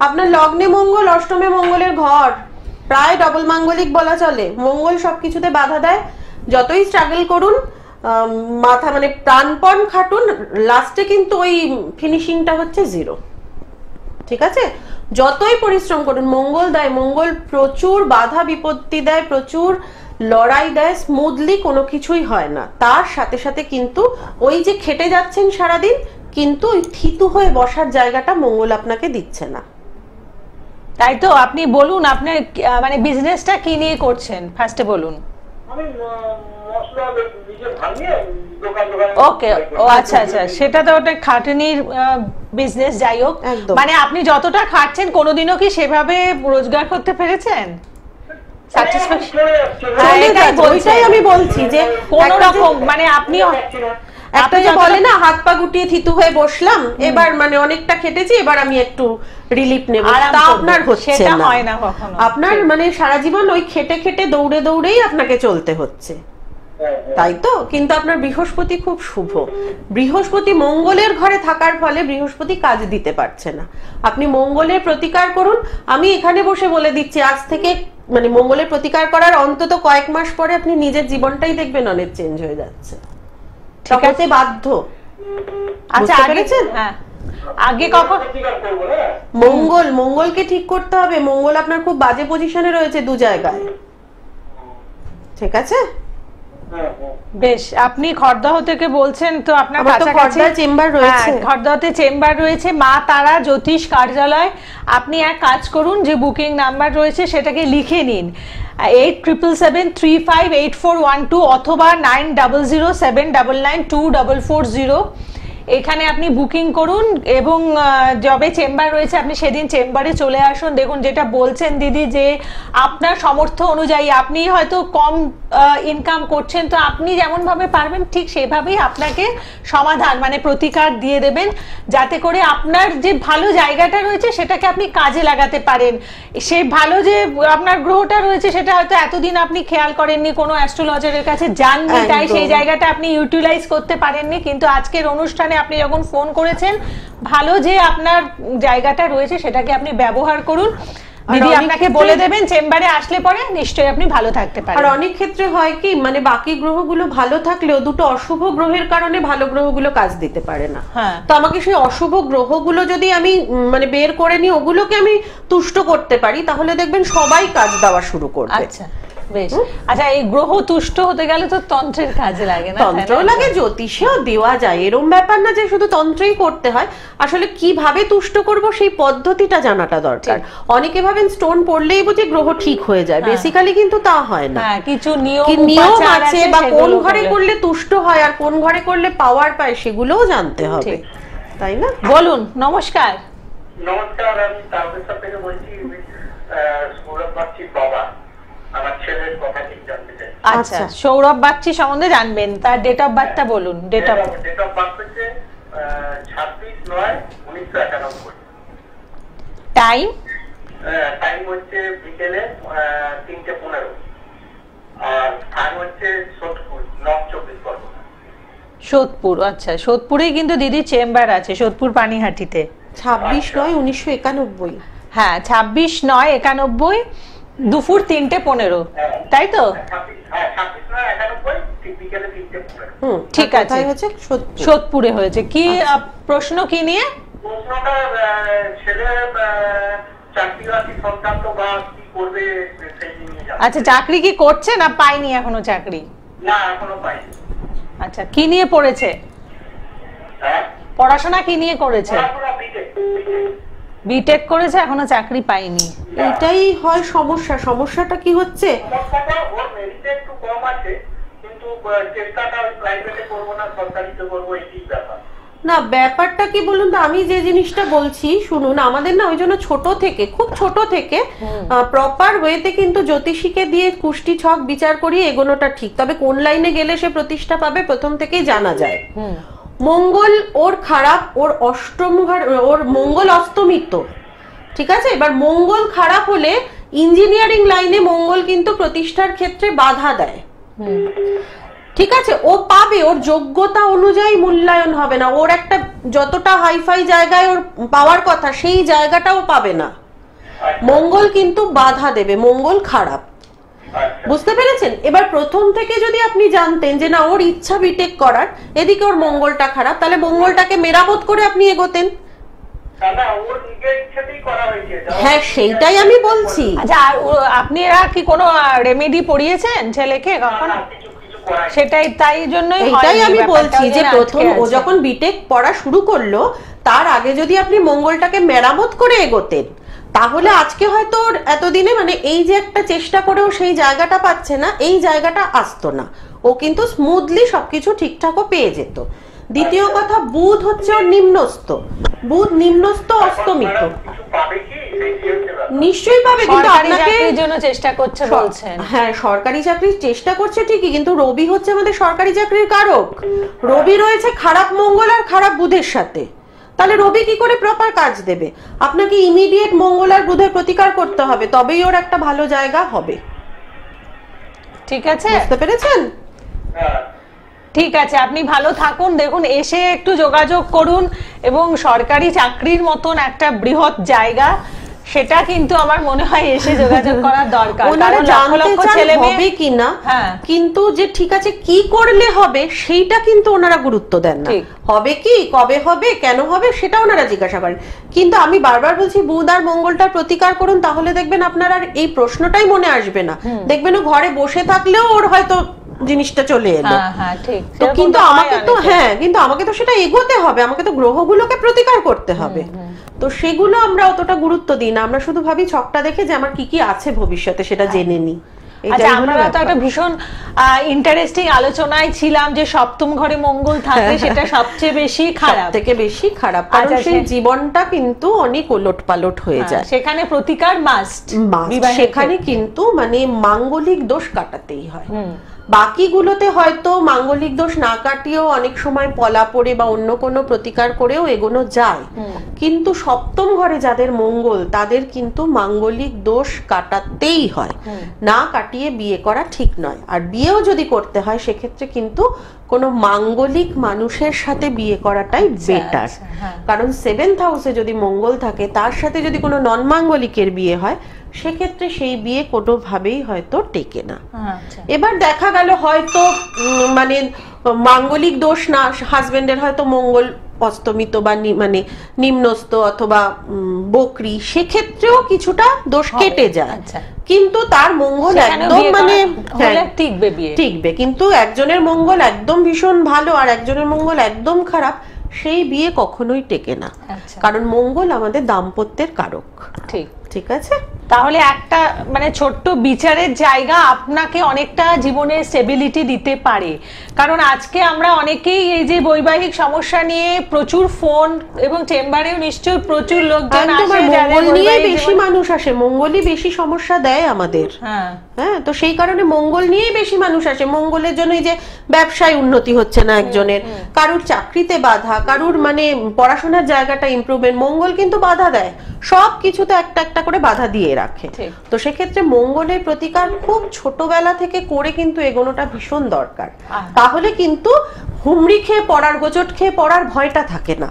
Speaker 2: আপনার লগ্নে মঙ্গল, অষ্টমে মঙ্গলের ঘর, প্রায় ডবল মাঙ্গলিক বলা চলে। মঙ্গল সবকিছুতে বাধা দেয়। যতই স্ট্রাগল করুন, মাথা মানে প্রাণপণ খাটুন, লাস্টে কিন্তু ওই ফিনিশিংটা হচ্ছে 0। ঠিক আছে, যতই পরিশ্রম করুন, মঙ্গল দেয়, মঙ্গল প্রচুর বাধা বিপত্তি দেয়, প্রচুর লড়াই দেয়, স্মুথলি কোনো কিছুই হয় না। তার সাথে সাথে কিন্তু ওই যে খেটে যাচ্ছেন সারাদিন, কিন্তু ওই থিতু হয়ে বসার জায়গাটা মঙ্গল আপনাকে দিচ্ছে না,
Speaker 1: তাই তো? আপনি বলুন আপনার মানে বিজনেসটা কি নিয়ে করছেন, ফার্স্টে বলুন। ওকে, ও আচ্ছা আচ্ছা, সেটা তো ওটা খাটনির বিজনেস। যাই হোক, মানে আপনি যতটা খাটছেন কোনোদিনও কি সেভাবে রোজগার করতে পেরেছেন?
Speaker 2: ওইটাই আমি বলছি যে
Speaker 1: কোন রকম মানে আপনি
Speaker 2: একটা যে বলে না হাত পা গুটিয়ে থিতু হয়ে বসলাম, এবার মানে অনেকটা খেটেছি, এবার আমি একটু রিলিফ নেব, তা আপনার হচ্ছে না। আপনার মানে সারা জীবন ওই খেটে খেটে দৌড়ে দৌড়েই আপনাকে চলতে হচ্ছে, তাই তো? কিন্তু আপনার বৃহস্পতি খুব শুভ। বৃহস্পতি মঙ্গলের ঘরে থাকার ফলে বৃহস্পতি কাজ দিতে পারছে না। আপনি মঙ্গলের প্রতিকার করুন। আমি এখানে বসে বলে দিচ্ছি, আজ থেকে মানে মঙ্গলের প্রতিকার করার অন্তত কয়েক মাস পরে আপনি নিজের জীবনটাই দেখবেন অনেক চেঞ্জ হয়ে যাচ্ছে, ঠিক আছে বাধ্য।
Speaker 1: আচ্ছা হ্যাঁ আগে কখন
Speaker 2: মঙ্গলকে ঠিক করতে হবে। মঙ্গল আপনার খুব বাজে পজিশনে রয়েছে 2 জায়গায়, ঠিক আছে?
Speaker 1: বেশ, আপনি খড়দহ থেকে বলছেন তো আপনার কাছাকাছি
Speaker 2: খড়দহ চেম্বার রয়েছে,
Speaker 1: খড়দহতে চেম্বার রয়েছে মা তারা জ্যোতিষ কার্যালয়। আপনি এক কাজ করুন, যে বুকিং নাম্বার রয়েছে সেটাকে লিখে নিন 8077358412 অথবা 9007992440। এখানে আপনি বুকিং করুন এবং যবে চেম্বার রয়েছে আপনি সেদিন চেম্বারে চলে আসুন। দেখুন যেটা বলছেন দিদি, যে আপনার সামর্থ্য অনুযায়ী আপনি হয়তো কম ইনকাম করছেন, তো আপনি যেমন ভাবে পারবেন ঠিক সেভাবেই আপনাকে সমাধান মানে প্রতিকার দিয়ে দেবেন, যাতে করে আপনার যে ভালো জায়গাটা রয়েছে সেটাকে আপনি কাজে লাগাতে পারেন। সেই ভালো যে আপনার গ্রহটা রয়েছে সেটা হয়তো এতদিন আপনি খেয়াল করেননি, কোনো অ্যাস্ট্রোলজারের কাছে যাননি, তাই সেই জায়গাটা আপনি ইউটিলাইজ করতে পারেননি। কিন্তু আজকের অনুষ্ঠানে আপনি যখন ফোন করেছেন, ভালো যে আপনার জায়গাটা রয়েছে সেটাকে আপনি ব্যবহার করুন। দিদি আপনাকে বলে দেবেন চেম্বারে আসলে পরে নিশ্চয়ই আপনি ভালো থাকতে পারেন।
Speaker 2: আর অনেক ক্ষেত্রে হয় কি, মানে বাকি গ্রহগুলো ভালো থাকলেও দুটো অশুভ গ্রহের কারণে ভালো গ্রহগুলো কাজ দিতে পারে না। তো আমাকে সেই অশুভ গ্রহগুলো যদি আমি মানে বের করে নিই, ওগুলোকে আমি তুষ্ট করতে পারি, তাহলে দেখবেন সবাই কাজ দেওয়া শুরু করবে।
Speaker 1: আচ্ছা বেশ। আচ্ছা, এই গ্রহ তুষ্ট হতে গেলে তো তন্ত্রের কাজে লাগে না?
Speaker 2: তন্ত্র লাগে, জ্যোতিষেও দেওয়া যায়, এরকম ব্যাপার না যে শুধু তন্ত্রই করতে হয়। আসলে কিভাবে তুষ্ট করব সেই পদ্ধতিটা জানাটা দরকার। অনেকে ভাবেন স্টোন পড়লেই বুঝি গ্রহ ঠিক হয়ে যায়, বেসিক্যালি কিন্তু তা হয় না।
Speaker 1: কিছু নিয়ম
Speaker 2: আছে, বা কোন ঘরে করলে তুষ্ট হয় আর কোন ঘরে করলে পাওয়ার পায় সেগুলোও জানতে হবে, তাই না?
Speaker 1: বলুন। নমস্কার।
Speaker 3: নমস্কার, আমি তারকেশ্বর থেকে বলছি, সৌরভ বাগচির বাবা। আমার ছেলের কথা ঠিক জানতে চাই।
Speaker 1: আচ্ছা, সৌরভ বাগচি সম্বন্ধে জানবেন, তার ডেট অফ বার্থটা বলুন।
Speaker 3: ডেট অফ বার্থ হচ্ছে 26/9/1991।
Speaker 1: টাইম
Speaker 3: হচ্ছে বিকেলে 3:15। আর স্থান হচ্ছে সোদপুর, নর্থ 24 পরগনা।
Speaker 1: সোদপুর। আচ্ছা, সোদপুরেই কিন্তু দিদি চেম্বার আছে, সোদপুর পানিহাটিতে।
Speaker 2: 26/9/1991।
Speaker 1: হ্যাঁ, 26/9/91 দুপুর 3:15, তাই তো? ঠিক আছে, সোদপুরে হয়েছে। কি প্রশ্ন, কি নিয়ে?
Speaker 3: প্রশ্নটা ছেলে চাকরি বাকরি সংক্রান্ত বা কি করবে সেই নিয়ে।
Speaker 1: আচ্ছা, চাকরি কি করছে না পায়নি এখনো চাকরি?
Speaker 3: না, এখনো পাইনি।
Speaker 1: আচ্ছা, কি নিয়ে পড়েছে? পড়াশোনা কি নিয়ে করেছে? বিটেক করেছে, এখনো চাকরি পাইনি।
Speaker 2: এটাই হয় সমস্যা। সমস্যাটা কি হচ্ছে,
Speaker 3: ওর মেরিট একটু কম আছে, কিন্তু চেষ্টাটা প্রাইভেটে করব না সরকারিতে করব, এই ব্যাপার।
Speaker 2: না, ব্যাপারটা কি বলুন তো, আমি যে জিনিসটা বলছি শুনুন, আমাদের না ওই জন্য ছোট থেকে, খুব ছোট থেকে প্রপার ওয়েতে কিন্তু জ্যোতিষীকে দিয়ে কুষ্টি ছক বিচার করিয়ে এগোনোটা ঠিক। তবে কোন লাইনে গেলে সে প্রতিষ্ঠা পাবে প্রথম থেকেই জানা যায়। মঙ্গল ওর খারাপ, ওর অষ্টম ঘর, ওর মঙ্গল অস্তমিত, ঠিক আছে? এবার মঙ্গল খারাপ হলে ইঞ্জিনিয়ারিং লাইনে মঙ্গল কিন্তু প্রতিষ্ঠার ক্ষেত্রে বাধা দেয়, ঠিক আছে? ও পাবে, ওর যোগ্যতা অনুযায়ী মূল্যায়ন হবে না, ওর একটা যতটা হাইফাই জায়গায় ওর পাওয়ার কথা সেই জায়গাটাও পাবে না। মঙ্গল কিন্তু বাধা দেবে, মঙ্গল খারাপ, বুঝতে পেরেছেন? এবার প্রথম থেকে যদি আপনি জানতেন যে না ওর ইচ্ছা বিটেক করার, এদিকে ওর মঙ্গলটা খারাপ, তাহলে মঙ্গলটাকে মেরামত করে আপনি এগোতেন। হ্যাঁ, সেইটাই আমি বলছি।
Speaker 1: আচ্ছা, আর আপনারা কি কোনো রেমেডি পড়িয়েছেন ছেলেকে কখনো? সেটাই, তাই জন্যই
Speaker 2: এইটাই আমি বলছি যে প্রথম ও যখন বিটেক পড়া শুরু করলো, তার আগে যদি আপনি মঙ্গলটাকে মেরামত করে এগোতেন, তাহলে আজকে হয়তো এতদিনে মানে এই যে একটা চেষ্টা করেও সেই জায়গাটা পাচ্ছে না, এই জায়গাটা আসতো না। ও কিন্তু স্মুথলি সবকিছু ঠিকঠাকও পেয়ে যেত। দ্বিতীয় কথা, বুধ হচ্ছে ওর নিম্নস্থ, বুধ নিম্নস্থ অস্তমিত। নিশ্চয়ই পাবে, কিন্তু আপনাকে
Speaker 1: জন্য চেষ্টা করছে বলছেন।
Speaker 2: হ্যাঁ, সরকারি চাকরির চেষ্টা করছে ঠিকই, কিন্তু রবি হচ্ছে আমাদের সরকারি চাকরির কারক। রবি রয়েছে খারাপ মঙ্গল আর খারাপ বুধের সাথে, তাহলে রবি কি করে প্রপার কাজ দেবে? আপনাকে ইমিডিয়েট মঙ্গল আর বুধের প্রতিকার করতে হবে, তবেই ওর একটা ভালো জায়গা হবে।
Speaker 1: ঠিক আছে,
Speaker 2: বুঝতে পেরেছেন?
Speaker 1: ঠিক আছে, আপনি ভালো থাকুন। দেখুন, এসে একটু যোগাযোগ করুন এবং সরকারি চাকরির মতন একটা বৃহৎ জায়গা, সেটা কিন্তু আমার মনে হয় এসে যোগাযোগ করার দরকার।
Speaker 2: ওনারা
Speaker 1: কারণ লক্ষ
Speaker 2: জানতে
Speaker 1: লক্ষ
Speaker 2: চান
Speaker 1: ছেলে
Speaker 2: হবে
Speaker 1: মেয়ে
Speaker 2: কিনা,
Speaker 1: হ্যাঁ।
Speaker 2: কিন্তু যে ঠিক আছে কি করলে হবে সেইটা কিন্তু ওনারা গুরুত্ব দেন না।
Speaker 1: ঠিক।
Speaker 2: হবে কি, কবে হবে, কেন হবে সেটা ওনারা জিজ্ঞাসা করেন। কিন্তু আমি বারবার বলছি বুধ আর মঙ্গলটার প্রতিকার করুন, তাহলে দেখবেন আপনার আর এই প্রশ্নটাই মনে আসবে না। দেখবেন ও ঘরে বসে থাকলেও ওর হয়তো জিনিসটা চলে এলো।
Speaker 1: হ্যাঁ হ্যাঁ ঠিক।
Speaker 2: তো কিন্তু আমাকে তো কিন্তু আমাকে তো সেটা এগোতে হবে, আমাকে তো গ্রহগুলোকে প্রতিকার করতে হবে। তো সেগুলো আমরা অতটা গুরুত্ব দিই না, আমরা শুধু ভাবি ছকটা দেখে যে আমার কি কি আছে ভবিষ্যতে সেটা জেনে নিই।
Speaker 1: আচ্ছা, আমরা তো একটা ভীষণ ইন্টারেস্টিং আলোচনায় ছিলাম যে সপ্তম ঘরে মঙ্গল থাকলে সেটা সবচেয়ে বেশি খারাপ,
Speaker 2: থেকে বেশি খারাপ, কারণ সেই জীবনটা কিন্তু অনেক ওলটপালট হয়ে যায়।
Speaker 1: সেখানে প্রতিকার মাস্ট,
Speaker 2: সেখানে কিন্তু মানে মাঙ্গলিক দোষ কাটাতেই হয়। বাকিগুলোতে হয়তো মাঙ্গলিক দোষ না কাটিয়েও অনেক সময় পলা পড়ে বা অন্য কোনো প্রতিকার করেও এগোনো যায়, কিন্তু সপ্তম ঘরে যাদের মঙ্গল তাদের কিন্তু মাঙ্গলিক দোষ কাটাতেই হয়, না কাটিয়ে বিয়ে করা ঠিক নয়। আর বিয়েও যদি করতে হয় সেক্ষেত্রে কিন্তু কোনো মাঙ্গলিক মানুষের সাথে বিয়ে করাটাই বেটার, কারণ 7th হাউসে যদি মঙ্গল থাকে তার সাথে যদি কোনো নন মাঙ্গলিকের বিয়ে হয় সেক্ষেত্রে সেই বিয়ে কোনোভাবেই হয়তো টেকে না। এবার দেখা গেল হয়তো মানে মাঙ্গলিক দোষ না, হাজবেন্ডের হয়তো মঙ্গল অস্তমিত বা মানে নিম্নস্ত অথবা বকরি, সেক্ষেত্রেও কিছুটা দোষ কেটে যায়, কিন্তু তার মঙ্গল একদম মানে টিকবে। কিন্তু একজনের মঙ্গল একদম ভীষণ ভালো আর একজনের মঙ্গল একদম খারাপ, সেই বিয়ে কখনোই টেকে না, কারণ মঙ্গল আমাদের দাম্পত্যের কারক। ঠিক আছে,
Speaker 1: তাহলে একটা মানে ছোট্ট বিচারের জায়গা আপনাকে অনেকটা জীবনের স্টেবিলিটি দিতে পারে। কারণ আজকে আমরা অনেকেই এই যে বৈবাহিক সমস্যা নিয়ে প্রচুর ফোন এবং চেম্বারেও নিশ্চয় প্রচুর লোকজন আসে,
Speaker 2: মঙ্গল নিয়ে বেশি মানুষ আসে, মঙ্গলই বেশি সমস্যা দেয় আমাদের। হ্যাঁ, তো সেই কারণে মঙ্গল নিয়েই বেশি মানুষ আসে। মঙ্গলের জন্য এই যে ব্যবসায় উন্নতি হচ্ছে না একজনের, কারুর চাকরিতে বাধা, কারুর মানে পড়াশোনার জায়গাটা ইমপ্রুভমেন্ট, মঙ্গল কিন্তু বাধা দেয়, সব কিছুতে একটা একটা করে বাধা দিয়ে রাখে। তো সেক্ষেত্রে মঙ্গলের প্রতিকার খুব ছোটবেলা থেকে করে কিন্তু এগোনোটা ভীষণ দরকার, তাহলে কিন্তু হুমড়ি খেয়ে পড়ার, গোচট খেয়ে পড়ার ভয়টা থাকে না,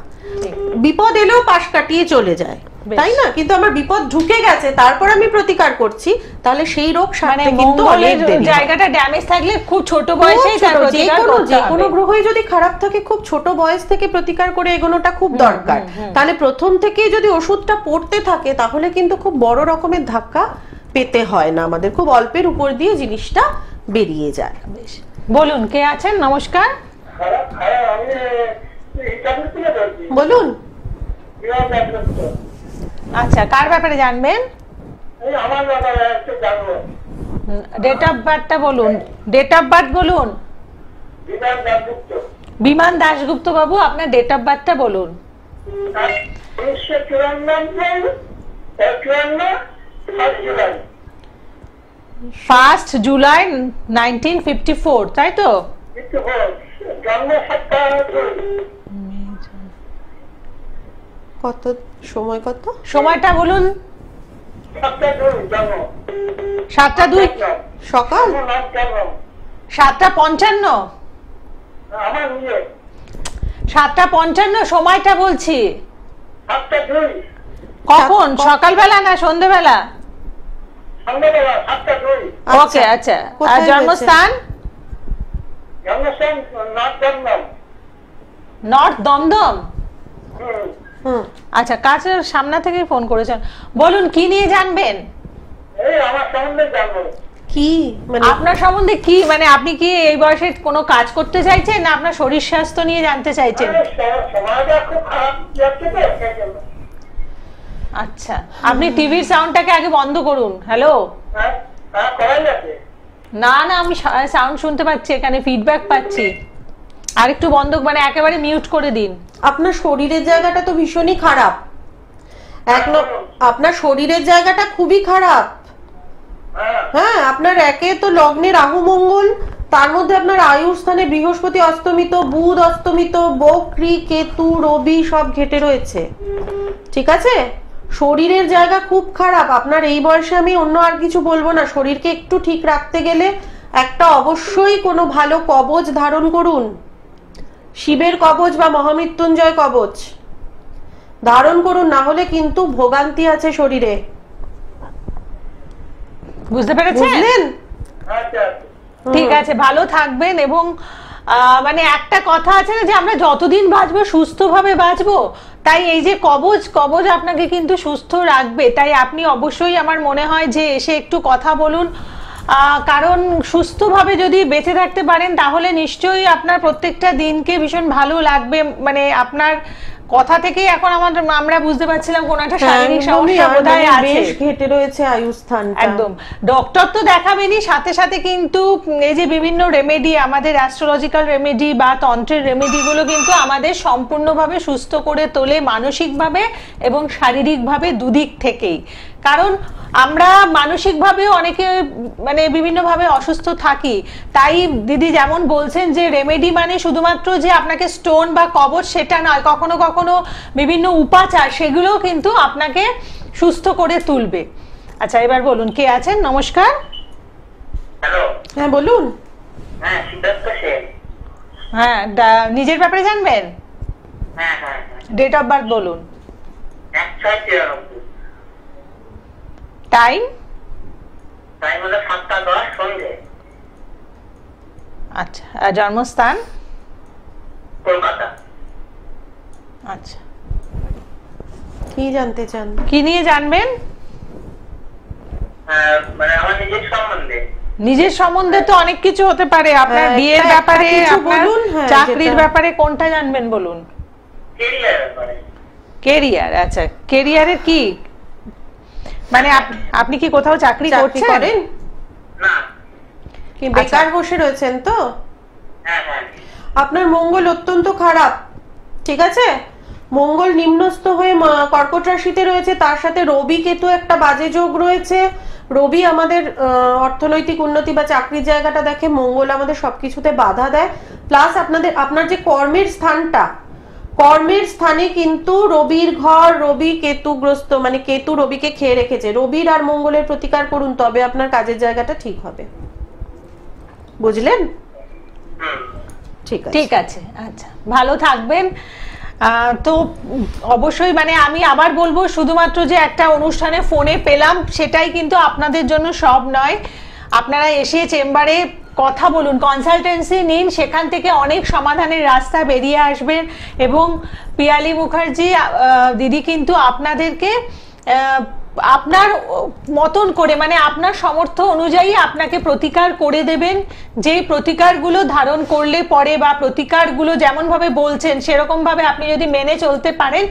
Speaker 2: বিপদ এলেও পাশ কাটিয়ে চলে যায়, তাই না? কিন্তু আমার বিপদ ঢুকে গেছে তারপর আমি প্রতিকার করছি, তাহলে সেই রোগ সারতে কিন্তু অনেক দেরি।
Speaker 1: জায়গাটা ড্যামেজ থাকলে খুব ছোট বয়সেই তার প্রতিকার করতে হবে।
Speaker 2: যে কোনো গ্রহই যদি খারাপ থাকে খুব ছোট বয়স থেকে প্রতিকার করে এগোনোটা খুব দরকার। তাহলে প্রথম থেকেই যদি ওষুধটা পড়তে থাকে তাহলে কিন্তু খুব বড় রকমের ধাক্কা পেতে হয় না, আমাদের খুব অল্পের উপর দিয়ে জিনিসটা বেরিয়ে যায়।
Speaker 1: বলুন, কে আছেন? নমস্কার।
Speaker 2: বলুন।
Speaker 1: আচ্ছা, কার ব্যাপারে জানবেন? ডেট অফ বার্থটা বলুন। ডেট অফ বার্থ বলুন। বিমান দাশগুপ্ত বাবু, আপনার ডেট অফ বার্থটা বলুন। 1 জুলাই 1954, তাই তো?
Speaker 2: কত সময়, কত
Speaker 1: সময়টা বলুন। 7:02
Speaker 2: সকাল,
Speaker 1: 7:55। 7:55 সময়টা বলছি। কখন, সকালবেলা না সন্ধ্যেবেলা? ওকে, আচ্ছা। আর জন্মস্থান? নর্থ দমদম। আচ্ছা, কাছের সামনে থেকে ফোন করেছেন, বলুন কি নিয়ে জানবেন?
Speaker 2: কি মানে
Speaker 1: আপনার সম্বন্ধে কি, মানে আপনি কি এই বয়সে কোনো কাজ করতে চাইছেন না আপনার শরীর স্বাস্থ্য নিয়ে জানতে চাইছেন? আচ্ছা, আপনি টিভির সাউন্ডটাকে আগে বন্ধ করুন। হ্যালো, না না, আমি সাউন্ড শুনতে পাচ্ছি, এখানে ফিডব্যাক পাচ্ছি, আর একটু বন্ধ, মানে একেবারে মিউট করে দিন।
Speaker 2: আপনার শরীরের জায়গাটা তো ভীষণই খারাপ, আপনার শরীরের জায়গাটা খুবই খারাপ। হ্যাঁ, আপনার একে তো লগ্নে রাহু মঙ্গল, তার মধ্যে আপনার আয়ুর স্থানে বৃহস্পতি অস্তমিত, বুধ অস্তমিত, বকরি, কেতু, রবি সব ঘেটে রয়েছে। ঠিক আছে, শরীরের জায়গা খুব খারাপ আপনার এই বয়সে। আমি অন্য আর কিছু বলবো না, শরীরকে একটু ঠিক রাখতে গেলে একটা অবশ্যই কোনো ভালো কবচ ধারণ করুন, শিবের কবচ বা মহামৃত্যুঞ্জয় কবচ, ধারণ করুন, না হলে কিন্তু ভোগান্তি আছে শরীরে।
Speaker 1: বুঝতে পেরেছেন?
Speaker 2: বুঝলেন?
Speaker 3: আচ্ছা
Speaker 1: ঠিক আছে, ভালো থাকবেন। এবং মানে একটা কথা আছে না যে আমরা যতদিন বাঁচবো সুস্থভাবে বাঁচবো, তাই এই যে কবজ কবজ আপনাকে কিন্তু সুস্থ রাখবে। তাই আপনি অবশ্যই আমার মনে হয় যে এসে একটু কথা বলুন, কারণ সুস্থভাবে যদি বেঁচে থাকতে পারেন তাহলে নিশ্চয়ই আপনার প্রত্যেকটা দিনকে ভীষণ ভালো লাগবে। মানে আপনার কথা থেকে এখন আমরা বুঝতে পারছিলাম কোন একটা শারীরিক সমস্যা বোধহয় আছে,
Speaker 2: বেশ ঘেটে রয়েছে আয়ুস্থানটা।
Speaker 1: একদম। ডক্টর তো দেখাবেনই, সাথে সাথে কিন্তু এই যে বিভিন্ন রেমেডি, আমাদের অ্যাস্ট্রোলজিক্যাল রেমেডি বা তন্ত্রের রেমেডি গুলো কিন্তু আমাদের সম্পূর্ণভাবে সুস্থ করে তোলে, মানসিকভাবে এবং শারীরিকভাবে দুদিক থেকেই। কারণ আমরা মানসিকভাবে অনেকে মানে বিভিন্নভাবে অসুস্থ থাকি। তাই দিদি যেমন বলছেন যে রেমেডি মানে শুধুমাত্র যে আপনাকে স্টোন বা কবচ সেটা নয়, কখনো কখনো বিভিন্ন উপাচার সেগুলোও কিন্তু আপনাকে সুস্থ করে তুলবে। আচ্ছা, এবার বলুন কে আছেন? নমস্কার।
Speaker 3: হ্যালো।
Speaker 2: হ্যাঁ বলুন।
Speaker 3: হ্যাঁ, সিদ্ধার্থ সেন।
Speaker 1: হ্যাঁ, নিজের ব্যাপারে জানবেন?
Speaker 3: হ্যাঁ হ্যাঁ।
Speaker 1: ডেট অফ বার্থ বলুন।
Speaker 3: 1/6/93।
Speaker 1: টাইম?
Speaker 3: টাইম হলো 7টা 10 সন্ধ্যে।
Speaker 1: আচ্ছা, আর জন্মস্থান?
Speaker 3: কলকাতা।
Speaker 1: আচ্ছা,
Speaker 2: কি জানতে চান?
Speaker 1: কি নিয়ে জানবেন?
Speaker 3: মানে আমার নিজের সম্বন্ধে।
Speaker 1: নিজের সম্বন্ধে তো অনেক কিছু হতে পারে, আপনার বিয়ের ব্যাপারে, আপনার চাকরির ব্যাপারে, কোনটা জানবেন বলুন?
Speaker 3: কেরিয়ার ব্যাপারে।
Speaker 1: কেরিয়ার? আচ্ছা, কেরিয়ারের কি মানে আপনি কি কোথাও চাকরি করছেন?
Speaker 3: না।
Speaker 2: কি বেকার বসে রয়েছেন তো?
Speaker 3: হ্যাঁ হ্যাঁ।
Speaker 2: আপনার মঙ্গল অত্যন্ত খারাপ, ঠিক আছে? মঙ্গল নিম্নস্থ হয়ে কর্কট রাশিতে রয়েছে, তার সাথে রবি কেতু একটা বাজে যোগ রয়েছে। রবি আমাদের অর্থনৈতিক উন্নতি বা চাকরির জায়গাটা দেখে, মঙ্গল আমাদের সবকিছুতে বাধা দেয়। প্লাস আপনার যে কর্মের স্থানটা, কর্মের স্থানে কিন্তু রবির ঘর, রবি কেতুগ্রস্ত, মানে কেতু রবিকে খেয়ে রেখেছে। রবির আর মঙ্গলের প্রতিকার করুন, তবে আপনার কাজের জায়গাটা ঠিক হবে। বুঝলেন? ঠিক আছে।
Speaker 1: আচ্ছা, ভালো থাকবেন। তো অবশ্যই মানে আমি আবার বলবো, শুধুমাত্র যে একটা অনুষ্ঠানে ফোনে পেলাম সেটাই কিন্তু আপনাদের জন্য সব নয়। আপনারা এসে চেম্বারে কথা বলুন, কনসালটেন্সি নিন, সেখান থেকে অনেক সমাধানের রাস্তা বেরিয়ে আসবেন। এবং পিয়ালি মুখার্জি দিদি কিন্তু আপনাদেরকে আপনার মতন করে, মানে আপনার সামর্থ্য অনুযায়ী আপনাকে প্রতিকার করে দেবেন। যে প্রতিকারগুলো ধারণ করলে পরে বা প্রতিকারগুলো যেমন ভাবে বলছেন সেরকম ভাবে আপনি যদি মেনে চলতে পারেন,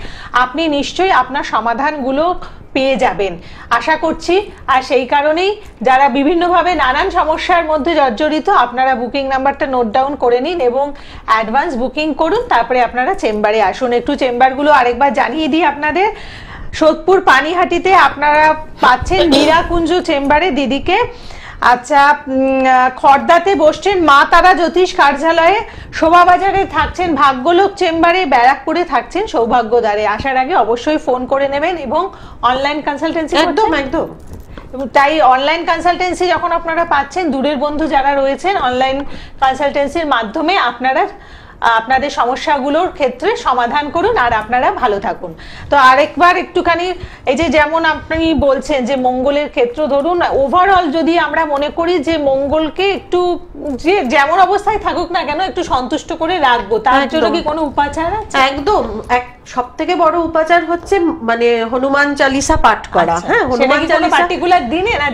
Speaker 1: আপনি নিশ্চয়ই আপনার সমাধানগুলো পেয়ে যাবেন আশা করছি। আর সেই কারণেই যারা বিভিন্নভাবে নানান সমস্যার মধ্যে জর্জরিত, আপনারা বুকিং নাম্বারটা নোট ডাউন করে নিন এবং অ্যাডভান্স বুকিং করুন, তারপরে আপনারা চেম্বারে আসুন। একটু চেম্বারগুলো আরেকবার জানিয়ে দিই আপনাদের। সোদপুর পানিহাটিতে আপনারা পাচ্ছেন মীরাকুঞ্জ চেম্বারে দিদিকে। আচ্ছা, খড়দাতে বসছেন মা তারা জ্যোতিষ কার্যালয়ে, শোভাবাজারে থাকছেন ভাগ্যলোক চেম্বারে, ব্যারাকপুরে থাকছেন সৌভাগ্যদ্বারে। আসার আগে অবশ্যই ফোন করে নেবেন এবং অনলাইন কনসালটেন্সি
Speaker 2: একদম।
Speaker 1: এবং তাই অনলাইন কনসালটেন্সি যখন আপনারা পাচ্ছেন, দূরের বন্ধু যারা রয়েছেন, অনলাইন কনসালটেন্সির মাধ্যমে আপনারা আপনাদের সমস্যাগুলোর ক্ষেত্রে সমাধান করুন আর আপনারা ভালো থাকুন। তো আরেকবার একটুখানি এই যে যেমন আপনি বলছেন যে মঙ্গলের ক্ষেত্র ধরুন, ওভারঅল যদি আমরা মনে করি যে মঙ্গলকে একটু যে যেমন অবস্থায় থাকুক না কেন একটু সন্তুষ্ট করে রাখবো, তার জন্য কি কোনো উপাচার আছে?
Speaker 2: একদম। সব থেকে বড় উপাচার হচ্ছে মানে হনুমান চালিসা পাঠ করা। হ্যাঁ, হনুমান চালিসা
Speaker 1: পার্টিকুলার দিনে না,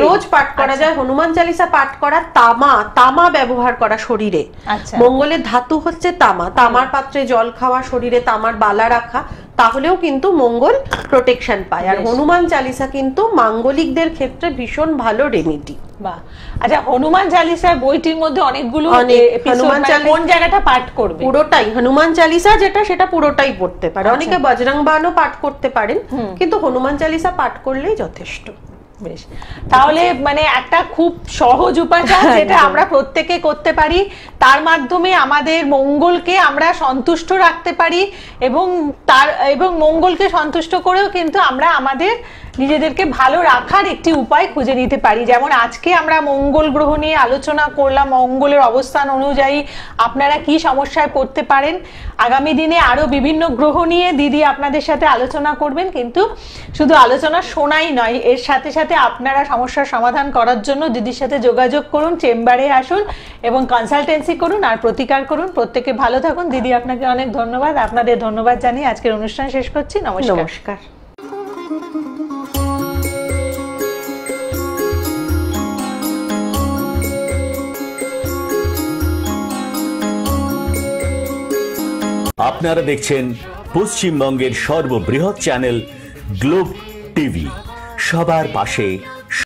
Speaker 2: রোজ পাঠ করা যায়। হনুমান চালিসা পাঠ করা, তামা ব্যবহার করা শরীরে। মঙ্গলের ধাতু হচ্ছে তামা, তামার পাত্রে জল খাওয়া, শরীরে তামার বালা রাখা, তাহলেও কিন্তু মঙ্গল প্রোটেকশন পায়। আর হনুমান চালিসা কিন্তু মাঙ্গলিকদের ক্ষেত্রে ভীষণ ভালো রেমেডি।
Speaker 1: বাহ। আচ্ছা, হনুমান চালিসা বইটির মধ্যে অনেকগুলো হনুমান কোন জায়গাটা পাঠ করবে?
Speaker 2: পুরোটাই হনুমান চালিসা যেটা, সেটা পুরোটাই পড়তে পারে। অনেকে বজরং বাণও পাঠ করতে পারেন, কিন্তু হনুমান চালিসা পাঠ করলেই যথেষ্ট।
Speaker 1: বেশ, তাহলে মানে একটা খুব সহজ উপাচার যেটা আমরা প্রত্যেকে করতে পারি, তার মাধ্যমে আমাদের মঙ্গলকে আমরা সন্তুষ্ট রাখতে পারি এবং মঙ্গলকে সন্তুষ্ট করেও কিন্তু আমরা আমাদের নিজেদেরকে ভালো রাখার একটি উপায় খুঁজে নিতে পারি। যেমন আজকে আমরা মঙ্গল গ্রহ নিয়ে আলোচনা করলাম, মঙ্গলের অবস্থান অনুযায়ী আপনারা কি সমস্যায় পড়তে পারেন। আগামী দিনে আরো বিভিন্ন গ্রহ নিয়ে দিদি আপনাদের সাথে আলোচনা করবেন, কিন্তু শুধু আলোচনা শোনাই নয়, এর সাথে সাথে আপনারা সমস্যার সমাধান করার জন্য দিদির সাথে যোগাযোগ করুন, চেম্বারে আসুন এবং কনসালটেন্সি করুন আর প্রতিকার করুন। প্রত্যেকে ভালো থাকুন। দিদি আপনাকে অনেক ধন্যবাদ। আপনাদের ধন্যবাদ জানিয়ে আজকের অনুষ্ঠান শেষ করছি। নমস্কার।
Speaker 2: নমস্কার।
Speaker 4: আপনারা দেখছেন পশ্চিমবঙ্গের সর্ববৃহৎ চ্যানেল গ্লোব টিভি, সবার পাশে